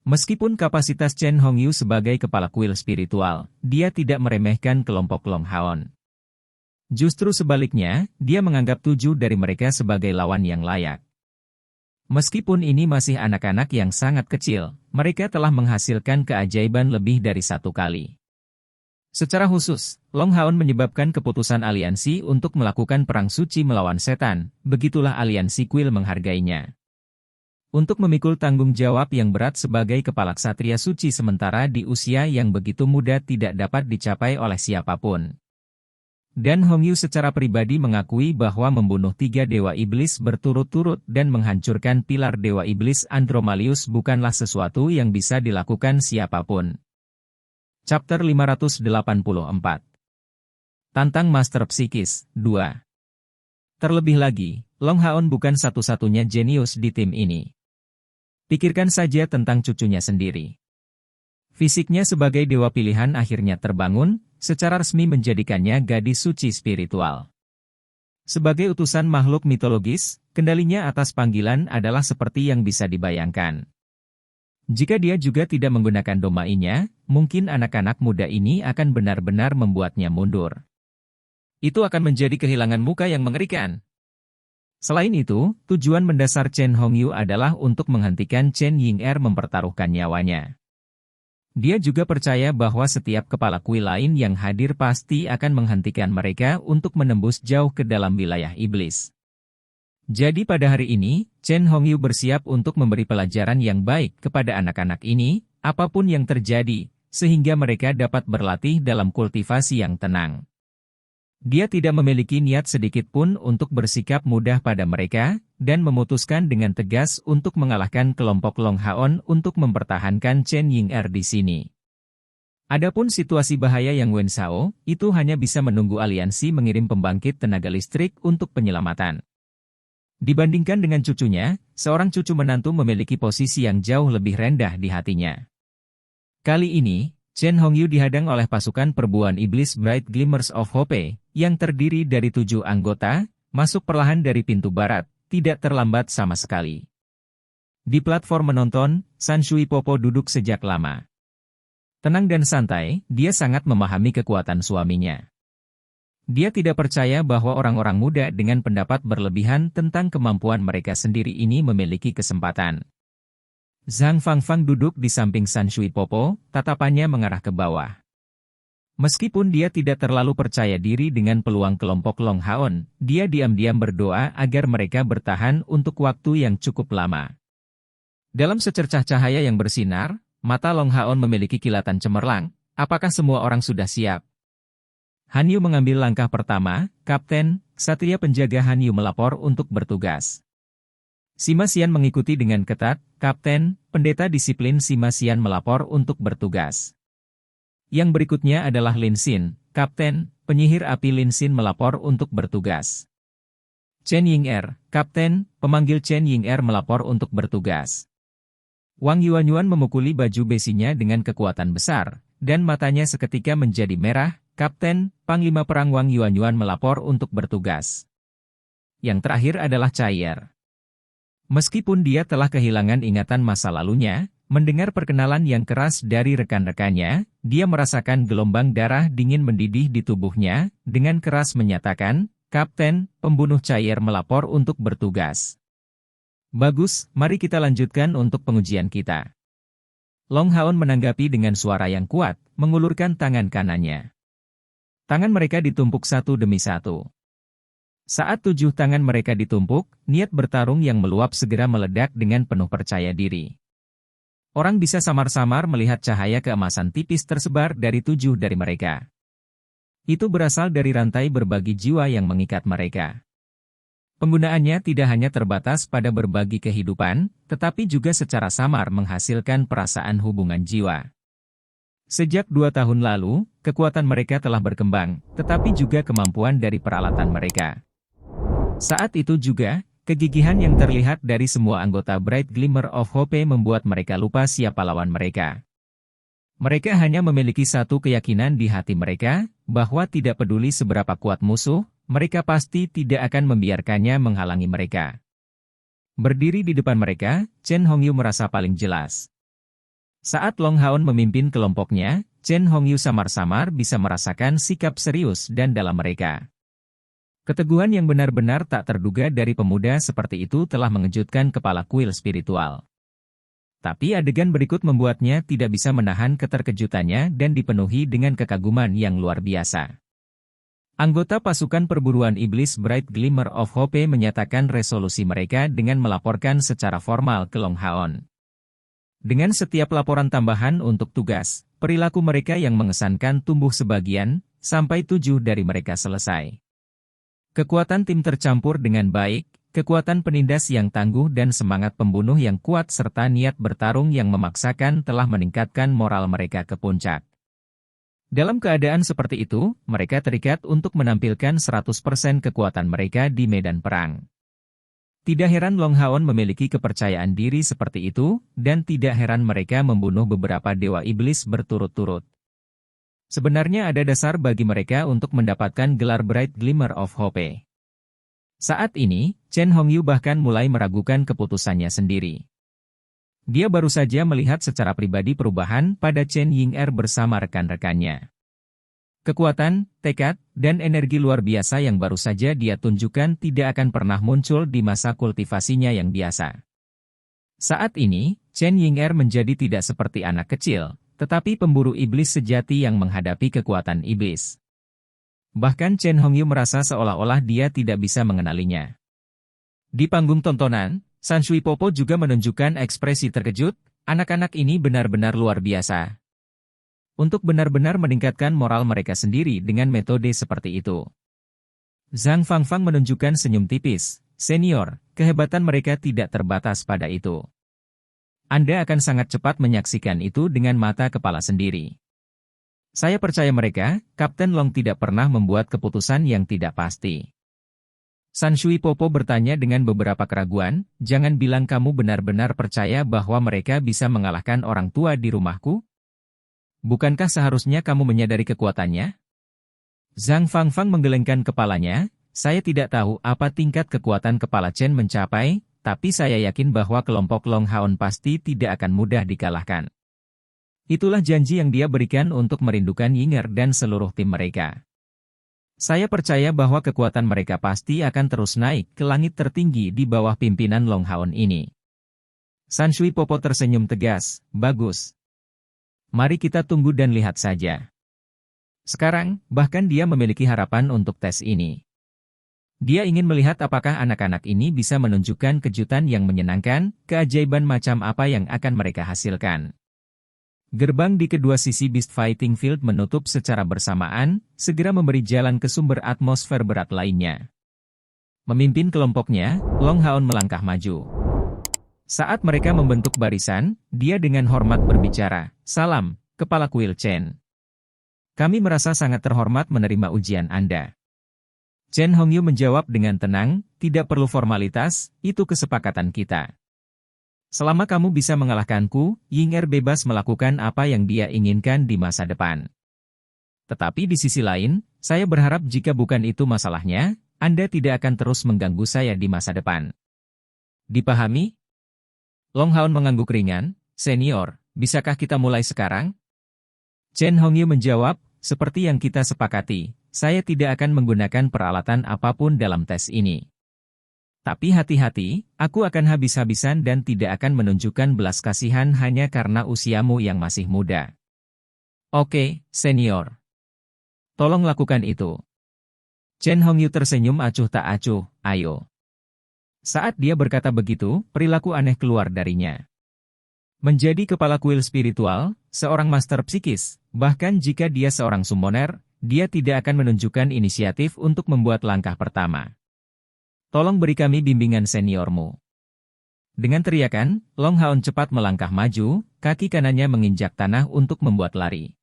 Meskipun kapasitas Chen Hongyu sebagai kepala kuil spiritual, dia tidak meremehkan kelompok Long Haon. Justru sebaliknya, dia menganggap 7 dari mereka sebagai lawan yang layak. Meskipun ini masih anak-anak yang sangat kecil, mereka telah menghasilkan keajaiban lebih dari 1 kali. Secara khusus, Long Haon menyebabkan keputusan aliansi untuk melakukan perang suci melawan setan, begitulah aliansi kuil menghargainya. Untuk memikul tanggung jawab yang berat sebagai kepala ksatria suci sementara di usia yang begitu muda tidak dapat dicapai oleh siapapun. Dan Hongyu secara pribadi mengakui bahwa membunuh 3 dewa iblis berturut-turut dan menghancurkan pilar dewa iblis Andromalius bukanlah sesuatu yang bisa dilakukan siapapun. Chapter 584. Tantang Master Psikis, 2. Terlebih lagi, Long Haon bukan satu-satunya jenius di tim ini. Pikirkan saja tentang cucunya sendiri. Fisiknya sebagai dewa pilihan akhirnya terbangun, secara resmi menjadikannya gadis suci spiritual. Sebagai utusan makhluk mitologis, kendalinya atas panggilan adalah seperti yang bisa dibayangkan. Jika dia juga tidak menggunakan domainya, mungkin anak-anak muda ini akan benar-benar membuatnya mundur. Itu akan menjadi kehilangan muka yang mengerikan. Selain itu, tujuan mendasar Chen Hongyu adalah untuk menghentikan Chen Ying'er mempertaruhkan nyawanya. Dia juga percaya bahwa setiap kepala kuil lain yang hadir pasti akan menghentikan mereka untuk menembus jauh ke dalam wilayah iblis. Jadi pada hari ini, Chen Hongyu bersiap untuk memberi pelajaran yang baik kepada anak-anak ini, apapun yang terjadi, sehingga mereka dapat berlatih dalam kultivasi yang tenang. Dia tidak memiliki niat sedikit pun untuk bersikap mudah pada mereka, dan memutuskan dengan tegas untuk mengalahkan kelompok Long Haon untuk mempertahankan Chen Ying'er di sini. Adapun situasi bahaya yang Wen Shao, itu hanya bisa menunggu aliansi mengirim pembangkit tenaga listrik untuk penyelamatan. Dibandingkan dengan cucunya, seorang cucu menantu memiliki posisi yang jauh lebih rendah di hatinya. Kali ini, Chen Hongyu dihadang oleh pasukan perburuan iblis Bright Glimmers of Hope, yang terdiri dari 7 anggota, masuk perlahan dari pintu barat, tidak terlambat sama sekali. Di platform menonton, San Shui Popo duduk sejak lama. Tenang dan santai, dia sangat memahami kekuatan suaminya. Dia tidak percaya bahwa orang-orang muda dengan pendapat berlebihan tentang kemampuan mereka sendiri ini memiliki kesempatan. Zhang Fangfang duduk di samping San Shui Popo, tatapannya mengarah ke bawah. Meskipun dia tidak terlalu percaya diri dengan peluang kelompok Long Haon, dia diam-diam berdoa agar mereka bertahan untuk waktu yang cukup lama. Dalam secercah cahaya yang bersinar, mata Long Haon memiliki kilatan cemerlang. Apakah semua orang sudah siap? Han Yu mengambil langkah pertama. Kapten, Ksatria penjaga Han Yu melapor untuk bertugas. Sima Xian mengikuti dengan ketat. Kapten, pendeta disiplin Sima Xian melapor untuk bertugas. Yang berikutnya adalah Lin Xin. Kapten, penyihir api Lin Xin melapor untuk bertugas. Chen Ying'er. Kapten, pemanggil Chen Ying'er melapor untuk bertugas. Wang Yuanyuan memukuli baju besinya dengan kekuatan besar, dan matanya seketika menjadi merah. Kapten, Panglima Perang Wang Yuanyuan melapor untuk bertugas. Yang terakhir adalah Chaier. Meskipun dia telah kehilangan ingatan masa lalunya, mendengar perkenalan yang keras dari rekan-rekannya, dia merasakan gelombang darah dingin mendidih di tubuhnya, dengan keras menyatakan, Kapten, pembunuh Chaier melapor untuk bertugas. Bagus, mari kita lanjutkan untuk pengujian kita. Long Haon menanggapi dengan suara yang kuat, mengulurkan tangan kanannya. Tangan mereka ditumpuk satu demi satu. Saat 7 tangan mereka ditumpuk, niat bertarung yang meluap segera meledak dengan penuh percaya diri. Orang bisa samar-samar melihat cahaya keemasan tipis tersebar dari 7 dari mereka. Itu berasal dari rantai berbagi jiwa yang mengikat mereka. Penggunaannya tidak hanya terbatas pada berbagi kehidupan, tetapi juga secara samar menghasilkan perasaan hubungan jiwa. Sejak 2 tahun lalu, kekuatan mereka telah berkembang, tetapi juga kemampuan dari peralatan mereka. Saat itu juga, kegigihan yang terlihat dari semua anggota Bright Glimmer of Hope membuat mereka lupa siapa lawan mereka. Mereka hanya memiliki satu keyakinan di hati mereka, bahwa tidak peduli seberapa kuat musuh, mereka pasti tidak akan membiarkannya menghalangi mereka. Berdiri di depan mereka, Chen Hongyu merasa paling jelas. Saat Long Haon memimpin kelompoknya, Chen Hongyu samar-samar bisa merasakan sikap serius dan dalam mereka. Keteguhan yang benar-benar tak terduga dari pemuda seperti itu telah mengejutkan kepala kuil spiritual. Tapi adegan berikut membuatnya tidak bisa menahan keterkejutannya dan dipenuhi dengan kekaguman yang luar biasa. Anggota pasukan perburuan iblis Bright Glimmer of Hope menyatakan resolusi mereka dengan melaporkan secara formal ke Long Haon. Dengan setiap laporan tambahan untuk tugas, perilaku mereka yang mengesankan tumbuh sebagian, sampai 7 dari mereka selesai. Kekuatan tim tercampur dengan baik, kekuatan penindas yang tangguh dan semangat pembunuh yang kuat serta niat bertarung yang memaksakan telah meningkatkan moral mereka ke puncak. Dalam keadaan seperti itu, mereka terikat untuk menampilkan 100% kekuatan mereka di medan perang. Tidak heran Long Haon memiliki kepercayaan diri seperti itu, dan tidak heran mereka membunuh beberapa dewa iblis berturut-turut. Sebenarnya ada dasar bagi mereka untuk mendapatkan gelar Bright Glimmer of Hope. Saat ini, Chen Hongyu bahkan mulai meragukan keputusannya sendiri. Dia baru saja melihat secara pribadi perubahan pada Chen Ying'er bersama rekan-rekannya. Kekuatan, tekad, dan energi luar biasa yang baru saja dia tunjukkan tidak akan pernah muncul di masa kultivasinya yang biasa. Saat ini, Chen Ying'er menjadi tidak seperti anak kecil, tetapi pemburu iblis sejati yang menghadapi kekuatan iblis. Bahkan Chen Hongyu merasa seolah-olah dia tidak bisa mengenalinya. Di panggung tontonan, San Shui Popo juga menunjukkan ekspresi terkejut, anak-anak ini benar-benar luar biasa. Untuk benar-benar meningkatkan moral mereka sendiri dengan metode seperti itu. Zhang Fangfang menunjukkan senyum tipis, senior, kehebatan mereka tidak terbatas pada itu. Anda akan sangat cepat menyaksikan itu dengan mata kepala sendiri. Saya percaya mereka, Kapten Long tidak pernah membuat keputusan yang tidak pasti. San Shui Popo bertanya dengan beberapa keraguan, jangan bilang kamu benar-benar percaya bahwa mereka bisa mengalahkan orang tua di rumahku? Bukankah seharusnya kamu menyadari kekuatannya? Zhang Fangfang menggelengkan kepalanya, saya tidak tahu apa tingkat kekuatan kepala Chen mencapai, tapi saya yakin bahwa kelompok Long Haon pasti tidak akan mudah dikalahkan. Itulah janji yang dia berikan untuk merindukan Ying'er dan seluruh tim mereka. Saya percaya bahwa kekuatan mereka pasti akan terus naik ke langit tertinggi di bawah pimpinan Long Haon ini. San Shui Popo tersenyum tegas, bagus. Mari kita tunggu dan lihat saja. Sekarang, bahkan dia memiliki harapan untuk tes ini. Dia ingin melihat apakah anak-anak ini bisa menunjukkan kejutan yang menyenangkan, keajaiban macam apa yang akan mereka hasilkan. Gerbang di kedua sisi Beast Fighting Field menutup secara bersamaan, segera memberi jalan ke sumber atmosfer berat lainnya. Memimpin kelompoknya, Long Haon melangkah maju. Saat mereka membentuk barisan, dia dengan hormat berbicara, "Salam, Kepala Kuil Chen. Kami merasa sangat terhormat menerima ujian Anda." Chen Hongyu menjawab dengan tenang, "Tidak perlu formalitas, itu kesepakatan kita. Selama kamu bisa mengalahkanku, Ying Er bebas melakukan apa yang dia inginkan di masa depan. Tetapi di sisi lain, saya berharap jika bukan itu masalahnya, Anda tidak akan terus mengganggu saya di masa depan. Dipahami?" Long Haon mengangguk ringan, "Senior, bisakah kita mulai sekarang?" Chen Hongyu menjawab, "Seperti yang kita sepakati, saya tidak akan menggunakan peralatan apapun dalam tes ini. Tapi hati-hati, aku akan habis-habisan dan tidak akan menunjukkan belas kasihan hanya karena usiamu yang masih muda." "Oke, senior. Tolong lakukan itu." Chen Hongyu tersenyum acuh tak acuh, "Ayo." Saat dia berkata begitu, perilaku aneh keluar darinya. Menjadi kepala kuil spiritual, seorang master psikis, bahkan jika dia seorang summoner, dia tidak akan menunjukkan inisiatif untuk membuat langkah pertama. "Tolong beri kami bimbingan seniormu." Dengan teriakan, Long Haon cepat melangkah maju, kaki kanannya menginjak tanah untuk membuat lari.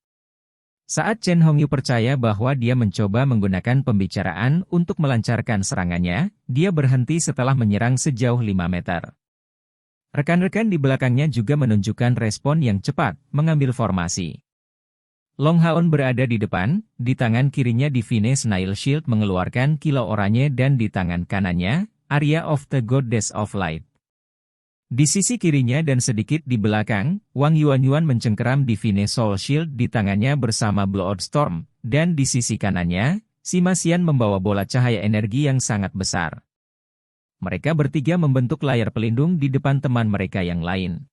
Saat Chen Hongyu percaya bahwa dia mencoba menggunakan pembicaraan untuk melancarkan serangannya, dia berhenti setelah menyerang sejauh 5 meter. Rekan-rekan di belakangnya juga menunjukkan respon yang cepat, mengambil formasi. Long Haon berada di depan, di tangan kirinya Divine Snail Shield mengeluarkan kilau oranye dan di tangan kanannya, Area of the Goddess of Light. Di sisi kirinya dan sedikit di belakang, Wang Yuanyuan mencengkeram Divine Soul Shield di tangannya bersama Blood Storm, dan di sisi kanannya, Sima Xian membawa bola cahaya energi yang sangat besar. Mereka bertiga membentuk layar pelindung di depan teman mereka yang lain.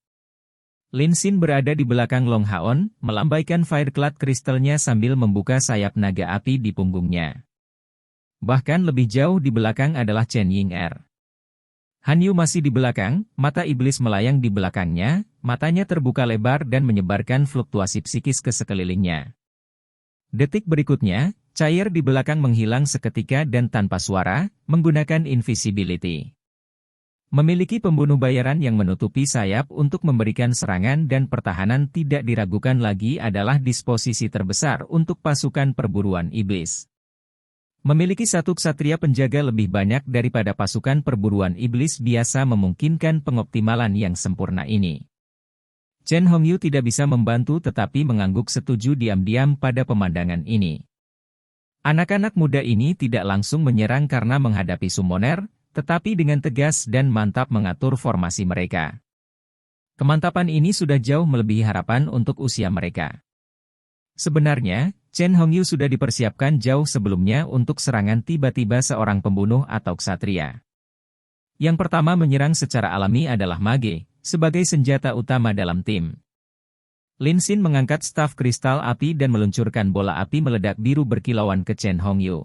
Lin Xin berada di belakang Long Haon, melambaikan Fireclad kristalnya sambil membuka sayap naga api di punggungnya. Bahkan lebih jauh di belakang adalah Chen Ying Er. Han Yu masih di belakang, mata iblis melayang di belakangnya, matanya terbuka lebar dan menyebarkan fluktuasi psikis ke sekelilingnya. Detik berikutnya, cair di belakang menghilang seketika dan tanpa suara, menggunakan invisibility. Memiliki pembunuh bayaran yang menutupi sayap untuk memberikan serangan dan pertahanan tidak diragukan lagi adalah disposisi terbesar untuk pasukan perburuan iblis. Memiliki satu ksatria penjaga lebih banyak daripada pasukan perburuan iblis biasa memungkinkan pengoptimalan yang sempurna ini. Chen Hongyu tidak bisa membantu tetapi mengangguk setuju diam-diam pada pemandangan ini. Anak-anak muda ini tidak langsung menyerang karena menghadapi summoner, tetapi dengan tegas dan mantap mengatur formasi mereka. Kemantapan ini sudah jauh melebihi harapan untuk usia mereka. Sebenarnya, Chen Hongyu sudah dipersiapkan jauh sebelumnya untuk serangan tiba-tiba seorang pembunuh atau ksatria. Yang pertama menyerang secara alami adalah mage, sebagai senjata utama dalam tim. Lin Xin mengangkat staf kristal api dan meluncurkan bola api meledak biru berkilauan ke Chen Hongyu.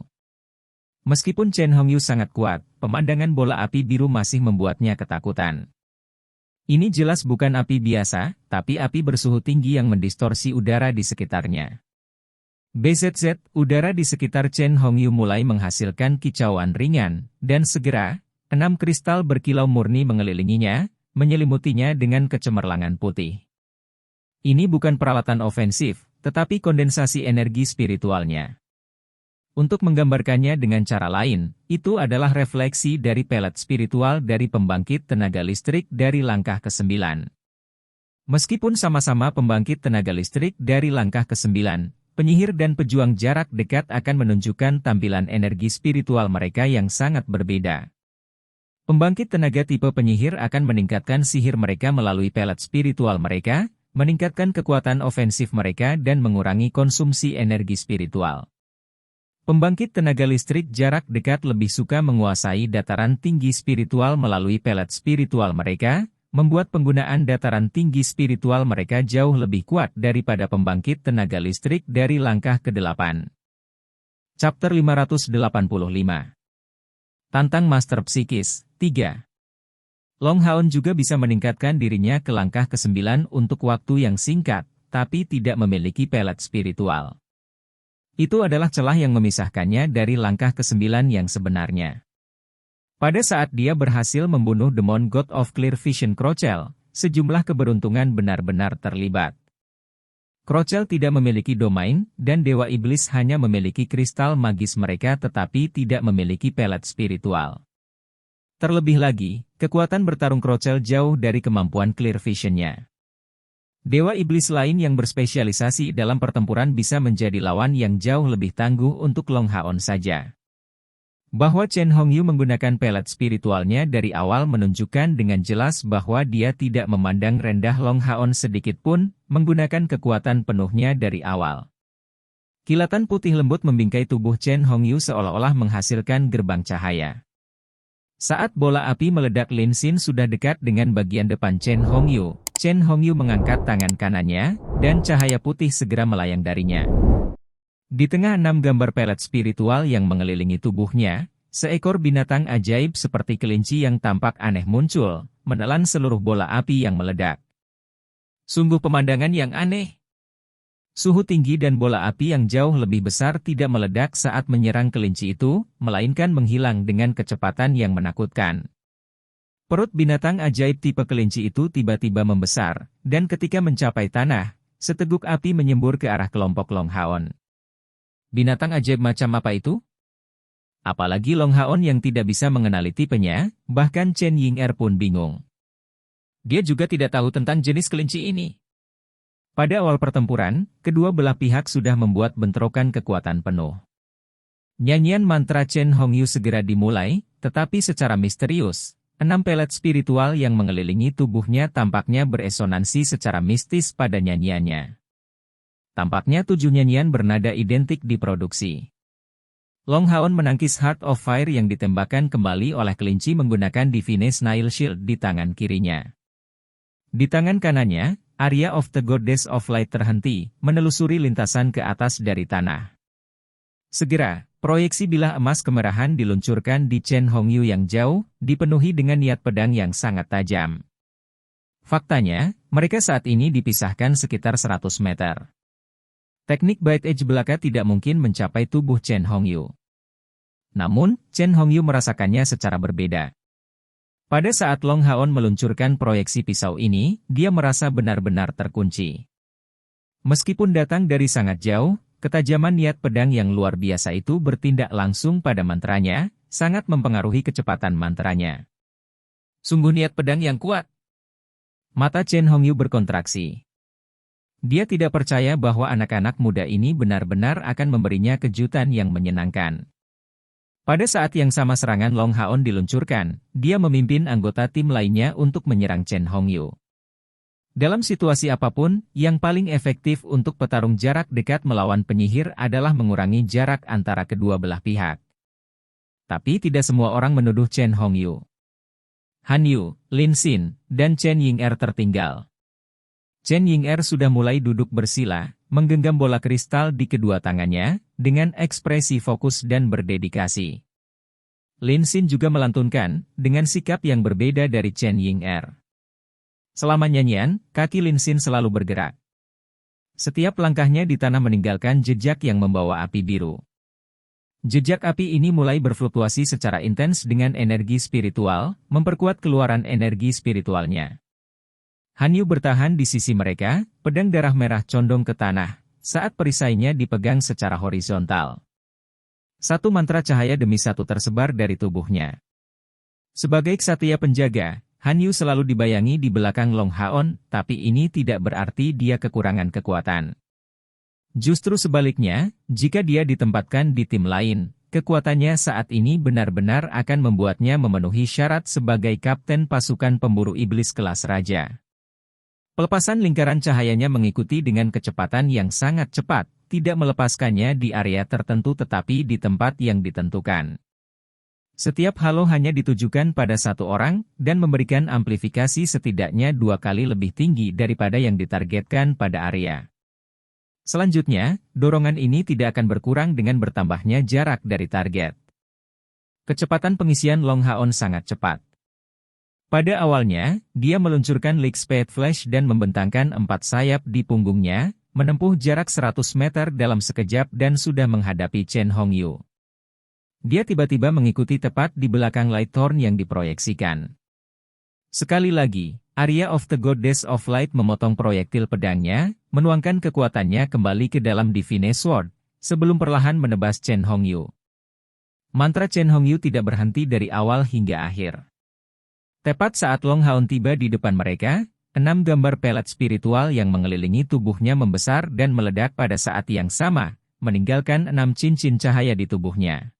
Meskipun Chen Hongyu sangat kuat, pemandangan bola api biru masih membuatnya ketakutan. Ini jelas bukan api biasa, tapi api bersuhu tinggi yang mendistorsi udara di sekitarnya. BZZ, udara di sekitar Chen Hongyu mulai menghasilkan kicauan ringan, dan segera, 6 kristal berkilau murni mengelilinginya, menyelimutinya dengan kecemerlangan putih. Ini bukan peralatan ofensif, tetapi kondensasi energi spiritualnya. Untuk menggambarkannya dengan cara lain, itu adalah refleksi dari pelet spiritual dari pembangkit tenaga listrik dari langkah ke-9. Meskipun sama-sama pembangkit tenaga listrik dari langkah ke-9, penyihir dan pejuang jarak dekat akan menunjukkan tampilan energi spiritual mereka yang sangat berbeda. Pembangkit tenaga tipe penyihir akan meningkatkan sihir mereka melalui pelet spiritual mereka, meningkatkan kekuatan ofensif mereka dan mengurangi konsumsi energi spiritual. Pembangkit tenaga listrik jarak dekat lebih suka menguasai dataran tinggi spiritual melalui pelet spiritual mereka, membuat penggunaan dataran tinggi spiritual mereka jauh lebih kuat daripada pembangkit tenaga listrik dari langkah ke-8. Chapter 585. Tantang Master Psikis, 3. Long Haon juga bisa meningkatkan dirinya ke langkah ke-9 untuk waktu yang singkat, tapi tidak memiliki pelet spiritual. Itu adalah celah yang memisahkannya dari langkah ke-9 yang sebenarnya. Pada saat dia berhasil membunuh Demon God of Clear Vision Crocel, sejumlah keberuntungan benar-benar terlibat. Crocel tidak memiliki domain, dan Dewa Iblis hanya memiliki kristal magis mereka tetapi tidak memiliki pelet spiritual. Terlebih lagi, kekuatan bertarung Crocel jauh dari kemampuan Clear Vision-nya. Dewa Iblis lain yang berspesialisasi dalam pertempuran bisa menjadi lawan yang jauh lebih tangguh untuk Long Haon saja. Bahwa Chen Hongyu menggunakan pelet spiritualnya dari awal menunjukkan dengan jelas bahwa dia tidak memandang rendah Long Haon sedikit pun, menggunakan kekuatan penuhnya dari awal. Kilatan putih lembut membingkai tubuh Chen Hongyu seolah-olah menghasilkan gerbang cahaya. Saat bola api meledak, Lin Xin sudah dekat dengan bagian depan Chen Hongyu. Chen Hongyu mengangkat tangan kanannya, dan cahaya putih segera melayang darinya. Di tengah 6 gambar pelet spiritual yang mengelilingi tubuhnya, seekor binatang ajaib seperti kelinci yang tampak aneh muncul, menelan seluruh bola api yang meledak. Sungguh pemandangan yang aneh. Suhu tinggi dan bola api yang jauh lebih besar tidak meledak saat menyerang kelinci itu, melainkan menghilang dengan kecepatan yang menakutkan. Perut binatang ajaib tipe kelinci itu tiba-tiba membesar, dan ketika mencapai tanah, seteguk api menyembur ke arah kelompok Long Haon. Binatang ajaib macam apa itu? Apalagi Long Haon yang tidak bisa mengenali tipenya, bahkan Chen Ying'er pun bingung. Dia juga tidak tahu tentang jenis kelinci ini. Pada awal pertempuran, kedua belah pihak sudah membuat bentrokan kekuatan penuh. Nyanyian mantra Chen Hongyu segera dimulai, tetapi secara misterius, 6 pelet spiritual yang mengelilingi tubuhnya tampaknya beresonansi secara mistis pada nyanyiannya. Tampaknya 7 nyanyian bernada identik diproduksi. Long Haon menangkis Heart of Fire yang ditembakkan kembali oleh kelinci menggunakan Divine Snail Shield di tangan kirinya. Di tangan kanannya, Area of the Goddess of Light terhenti, menelusuri lintasan ke atas dari tanah. Segera, proyeksi bilah emas kemerahan diluncurkan di Chen Hongyu yang jauh, dipenuhi dengan niat pedang yang sangat tajam. Faktanya, mereka saat ini dipisahkan sekitar 100 meter. Teknik Bite Edge belaka tidak mungkin mencapai tubuh Chen Hongyu. Namun, Chen Hongyu merasakannya secara berbeda. Pada saat Long Haon meluncurkan proyeksi pisau ini, dia merasa benar-benar terkunci. Meskipun datang dari sangat jauh, ketajaman niat pedang yang luar biasa itu bertindak langsung pada mantranya, sangat mempengaruhi kecepatan mantranya. Sungguh niat pedang yang kuat. Mata Chen Hongyu berkontraksi. Dia tidak percaya bahwa anak-anak muda ini benar-benar akan memberinya kejutan yang menyenangkan. Pada saat yang sama serangan Long Haon diluncurkan, dia memimpin anggota tim lainnya untuk menyerang Chen Hongyu. Dalam situasi apapun, yang paling efektif untuk petarung jarak dekat melawan penyihir adalah mengurangi jarak antara kedua belah pihak. Tapi tidak semua orang menuduh Chen Hongyu. Han Yu, Lin Xin, dan Chen Ying'er tertinggal. Chen Ying'er sudah mulai duduk bersila, menggenggam bola kristal di kedua tangannya, dengan ekspresi fokus dan berdedikasi. Lin Xin juga melantunkan, dengan sikap yang berbeda dari Chen Ying'er. Selama nyanyian, kaki Lin Xin selalu bergerak. Setiap langkahnya di tanah meninggalkan jejak yang membawa api biru. Jejak api ini mulai berfluktuasi secara intens dengan energi spiritual, memperkuat keluaran energi spiritualnya. Han Yu bertahan di sisi mereka, pedang darah merah condong ke tanah, saat perisainya dipegang secara horizontal. Satu mantra cahaya demi satu tersebar dari tubuhnya. Sebagai ksatria penjaga, Han Yu selalu dibayangi di belakang Long Haon, tapi ini tidak berarti dia kekurangan kekuatan. Justru sebaliknya, jika dia ditempatkan di tim lain, kekuatannya saat ini benar-benar akan membuatnya memenuhi syarat sebagai kapten pasukan pemburu iblis kelas raja. Pelepasan lingkaran cahayanya mengikuti dengan kecepatan yang sangat cepat, tidak melepaskannya di area tertentu tetapi di tempat yang ditentukan. Setiap halo hanya ditujukan pada satu orang, dan memberikan amplifikasi setidaknya 2 kali lebih tinggi daripada yang ditargetkan pada area. Selanjutnya, dorongan ini tidak akan berkurang dengan bertambahnya jarak dari target. Kecepatan pengisian Long Ha-on sangat cepat. Pada awalnya, dia meluncurkan Light Speed Flash dan membentangkan 4 sayap di punggungnya, menempuh jarak 100 meter dalam sekejap dan sudah menghadapi Chen Hongyu. Dia tiba-tiba mengikuti tepat di belakang Lighthorn yang diproyeksikan. Sekali lagi, Arya of the Goddess of Light memotong proyektil pedangnya, menuangkan kekuatannya kembali ke dalam Divine Sword, sebelum perlahan menebas Chen Hongyu. Mantra Chen Hongyu tidak berhenti dari awal hingga akhir. Tepat saat Long Ha-on tiba di depan mereka, 6 gambar pelet spiritual yang mengelilingi tubuhnya membesar dan meledak pada saat yang sama, meninggalkan 6 cincin cahaya di tubuhnya.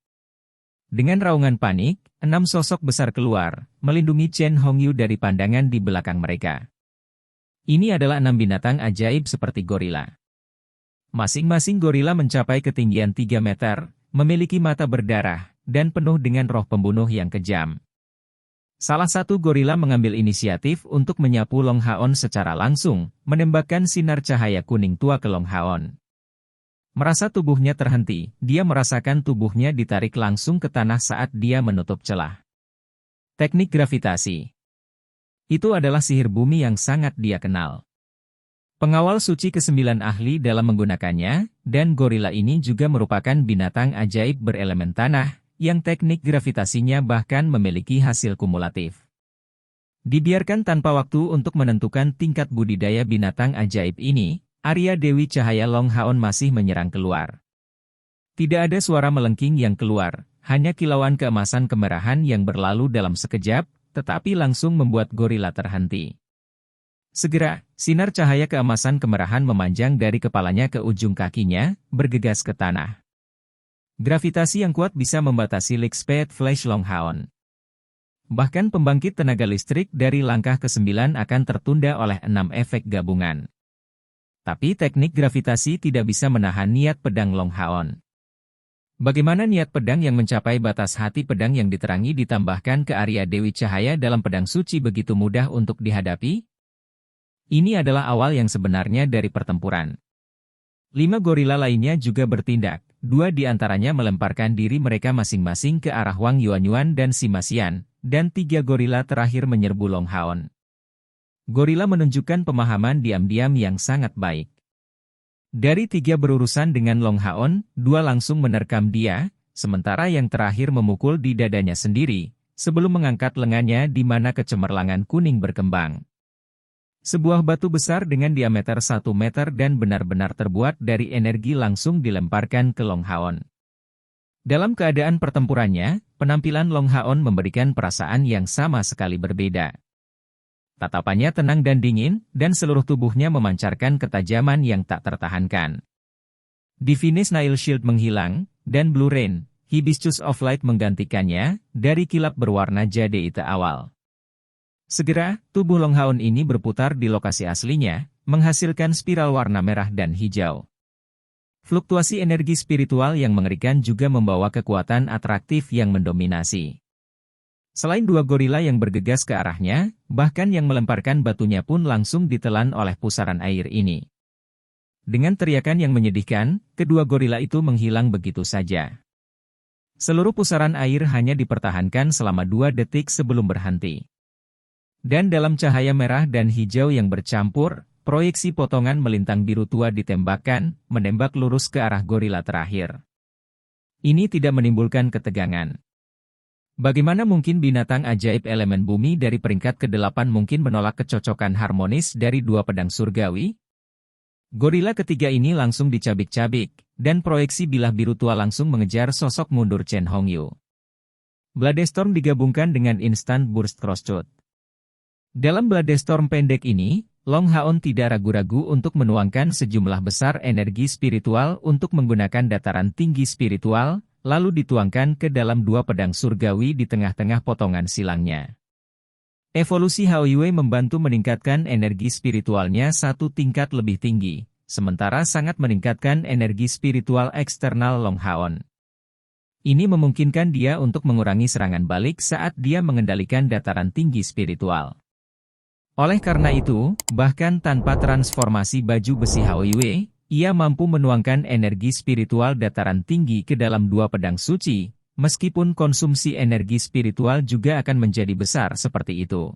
Dengan raungan panik, 6 sosok besar keluar, melindungi Chen Hongyu dari pandangan di belakang mereka. Ini adalah 6 binatang ajaib seperti gorila. Masing-masing gorila mencapai ketinggian 3 meter, memiliki mata berdarah, dan penuh dengan roh pembunuh yang kejam. Salah satu gorila mengambil inisiatif untuk menyapu Long Ha-on secara langsung, menembakkan sinar cahaya kuning tua ke Long Ha-on. Merasa tubuhnya terhenti, dia merasakan tubuhnya ditarik langsung ke tanah saat dia menutup celah. Teknik gravitasi. Itu adalah sihir bumi yang sangat dia kenal. Pengawal suci ke-9 ahli dalam menggunakannya, dan gorila ini juga merupakan binatang ajaib berelemen tanah, yang teknik gravitasinya bahkan memiliki hasil kumulatif. Dibiarkan tanpa waktu untuk menentukan tingkat budidaya binatang ajaib ini, Arya Dewi Cahaya Long Ha-on masih menyerang keluar. Tidak ada suara melengking yang keluar, hanya kilauan keemasan kemerahan yang berlalu dalam sekejap, tetapi langsung membuat gorila terhenti. Segera, sinar cahaya keemasan kemerahan memanjang dari kepalanya ke ujung kakinya, bergegas ke tanah. Gravitasi yang kuat bisa membatasi Light Speed Flash Long Ha-on. Bahkan pembangkit tenaga listrik dari langkah ke-9 akan tertunda oleh 6 efek gabungan. Tapi teknik gravitasi tidak bisa menahan niat pedang Long Ha-on. Bagaimana niat pedang yang mencapai batas hati pedang yang diterangi ditambahkan ke Arya Dewi Cahaya dalam pedang suci begitu mudah untuk dihadapi? Ini adalah awal yang sebenarnya dari pertempuran. 5 gorila lainnya juga bertindak, 2 di antaranya melemparkan diri mereka masing-masing ke arah Wang Yuanyuan dan Sima Xian, dan 3 gorila terakhir menyerbu Long Ha-on. Gorila menunjukkan pemahaman diam-diam yang sangat baik. Dari 3 berurusan dengan Long Ha-on, 2 langsung menerkam dia, sementara yang terakhir memukul di dadanya sendiri, sebelum mengangkat lengannya di mana kecemerlangan kuning berkembang. Sebuah batu besar dengan diameter 1 meter dan benar-benar terbuat dari energi langsung dilemparkan ke Long Ha-on. Dalam keadaan pertempurannya, penampilan Long Ha-on memberikan perasaan yang sama sekali berbeda. Tatapannya tenang dan dingin, dan seluruh tubuhnya memancarkan ketajaman yang tak tertahankan. Divine Snail Shield menghilang, dan Blue Rain, Hibiscus of Light menggantikannya, dari kilap berwarna jadeite awal. Segera, tubuh Long Ha-on ini berputar di lokasi aslinya, menghasilkan spiral warna merah dan hijau. Fluktuasi energi spiritual yang mengerikan juga membawa kekuatan atraktif yang mendominasi. Selain 2 gorila yang bergegas ke arahnya, bahkan yang melemparkan batunya pun langsung ditelan oleh pusaran air ini. Dengan teriakan yang menyedihkan, kedua gorila itu menghilang begitu saja. Seluruh pusaran air hanya dipertahankan selama 2 detik sebelum berhenti. Dan dalam cahaya merah dan hijau yang bercampur, proyeksi potongan melintang biru tua ditembakkan, menembak lurus ke arah gorila terakhir. Ini tidak menimbulkan ketegangan. Bagaimana mungkin binatang ajaib elemen bumi dari peringkat ke-8 mungkin menolak kecocokan harmonis dari 2 pedang surgawi? Gorila ketiga ini langsung dicabik-cabik, dan proyeksi bilah biru tua langsung mengejar sosok mundur Chen Hongyu. Bloodestorm digabungkan dengan Instant Burst Crosscut. Dalam Bloodestorm pendek ini, Long Ha-on tidak ragu-ragu untuk menuangkan sejumlah besar energi spiritual untuk menggunakan dataran tinggi spiritual, lalu dituangkan ke dalam 2 pedang surgawi di tengah-tengah potongan silangnya. Evolusi Hao Yue membantu meningkatkan energi spiritualnya 1 tingkat lebih tinggi, sementara sangat meningkatkan energi spiritual eksternal Long Ha-on. Ini memungkinkan dia untuk mengurangi serangan balik saat dia mengendalikan dataran tinggi spiritual. Oleh karena itu, bahkan tanpa transformasi baju besi Haoyue, ia mampu menuangkan energi spiritual dataran tinggi ke dalam dua pedang suci, meskipun konsumsi energi spiritual juga akan menjadi besar seperti itu.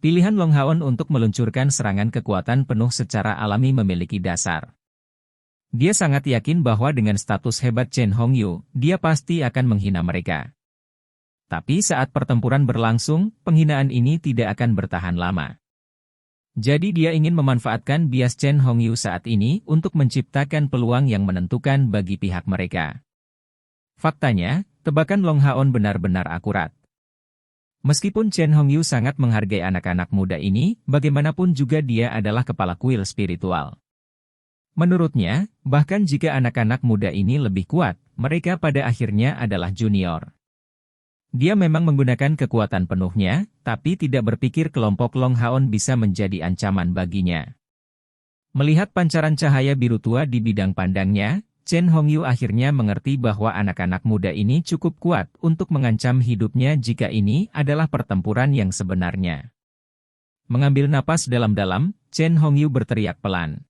Pilihan Long Haon untuk meluncurkan serangan kekuatan penuh secara alami memiliki dasar. Dia sangat yakin bahwa dengan status hebat Chen Hongyu, dia pasti akan menghina mereka. Tapi saat pertempuran berlangsung, penghinaan ini tidak akan bertahan lama. Jadi dia ingin memanfaatkan bias Chen Hongyu saat ini untuk menciptakan peluang yang menentukan bagi pihak mereka. Faktanya, tebakan Long Haon benar-benar akurat. Meskipun Chen Hongyu sangat menghargai anak-anak muda ini, bagaimanapun juga dia adalah kepala kuil spiritual. Menurutnya, bahkan jika anak-anak muda ini lebih kuat, mereka pada akhirnya adalah junior. Dia memang menggunakan kekuatan penuhnya, tapi tidak berpikir kelompok Long Haon bisa menjadi ancaman baginya. Melihat pancaran cahaya biru tua di bidang pandangnya, Chen Hongyu akhirnya mengerti bahwa anak-anak muda ini cukup kuat untuk mengancam hidupnya jika ini adalah pertempuran yang sebenarnya. Mengambil napas dalam-dalam, Chen Hongyu berteriak pelan.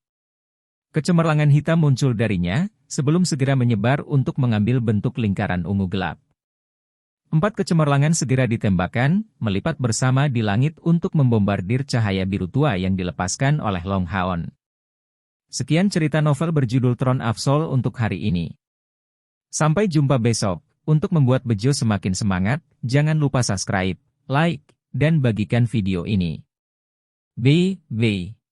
Kecemerlangan hitam muncul darinya, sebelum segera menyebar untuk mengambil bentuk lingkaran ungu gelap. 4 kecemerlangan segera ditembakkan, melipat bersama di langit untuk membombardir cahaya biru tua yang dilepaskan oleh Long Haon. Sekian cerita novel berjudul Throne of Soul untuk hari ini. Sampai jumpa besok. Untuk membuat Bejo semakin semangat, jangan lupa subscribe, like, dan bagikan video ini. Bye.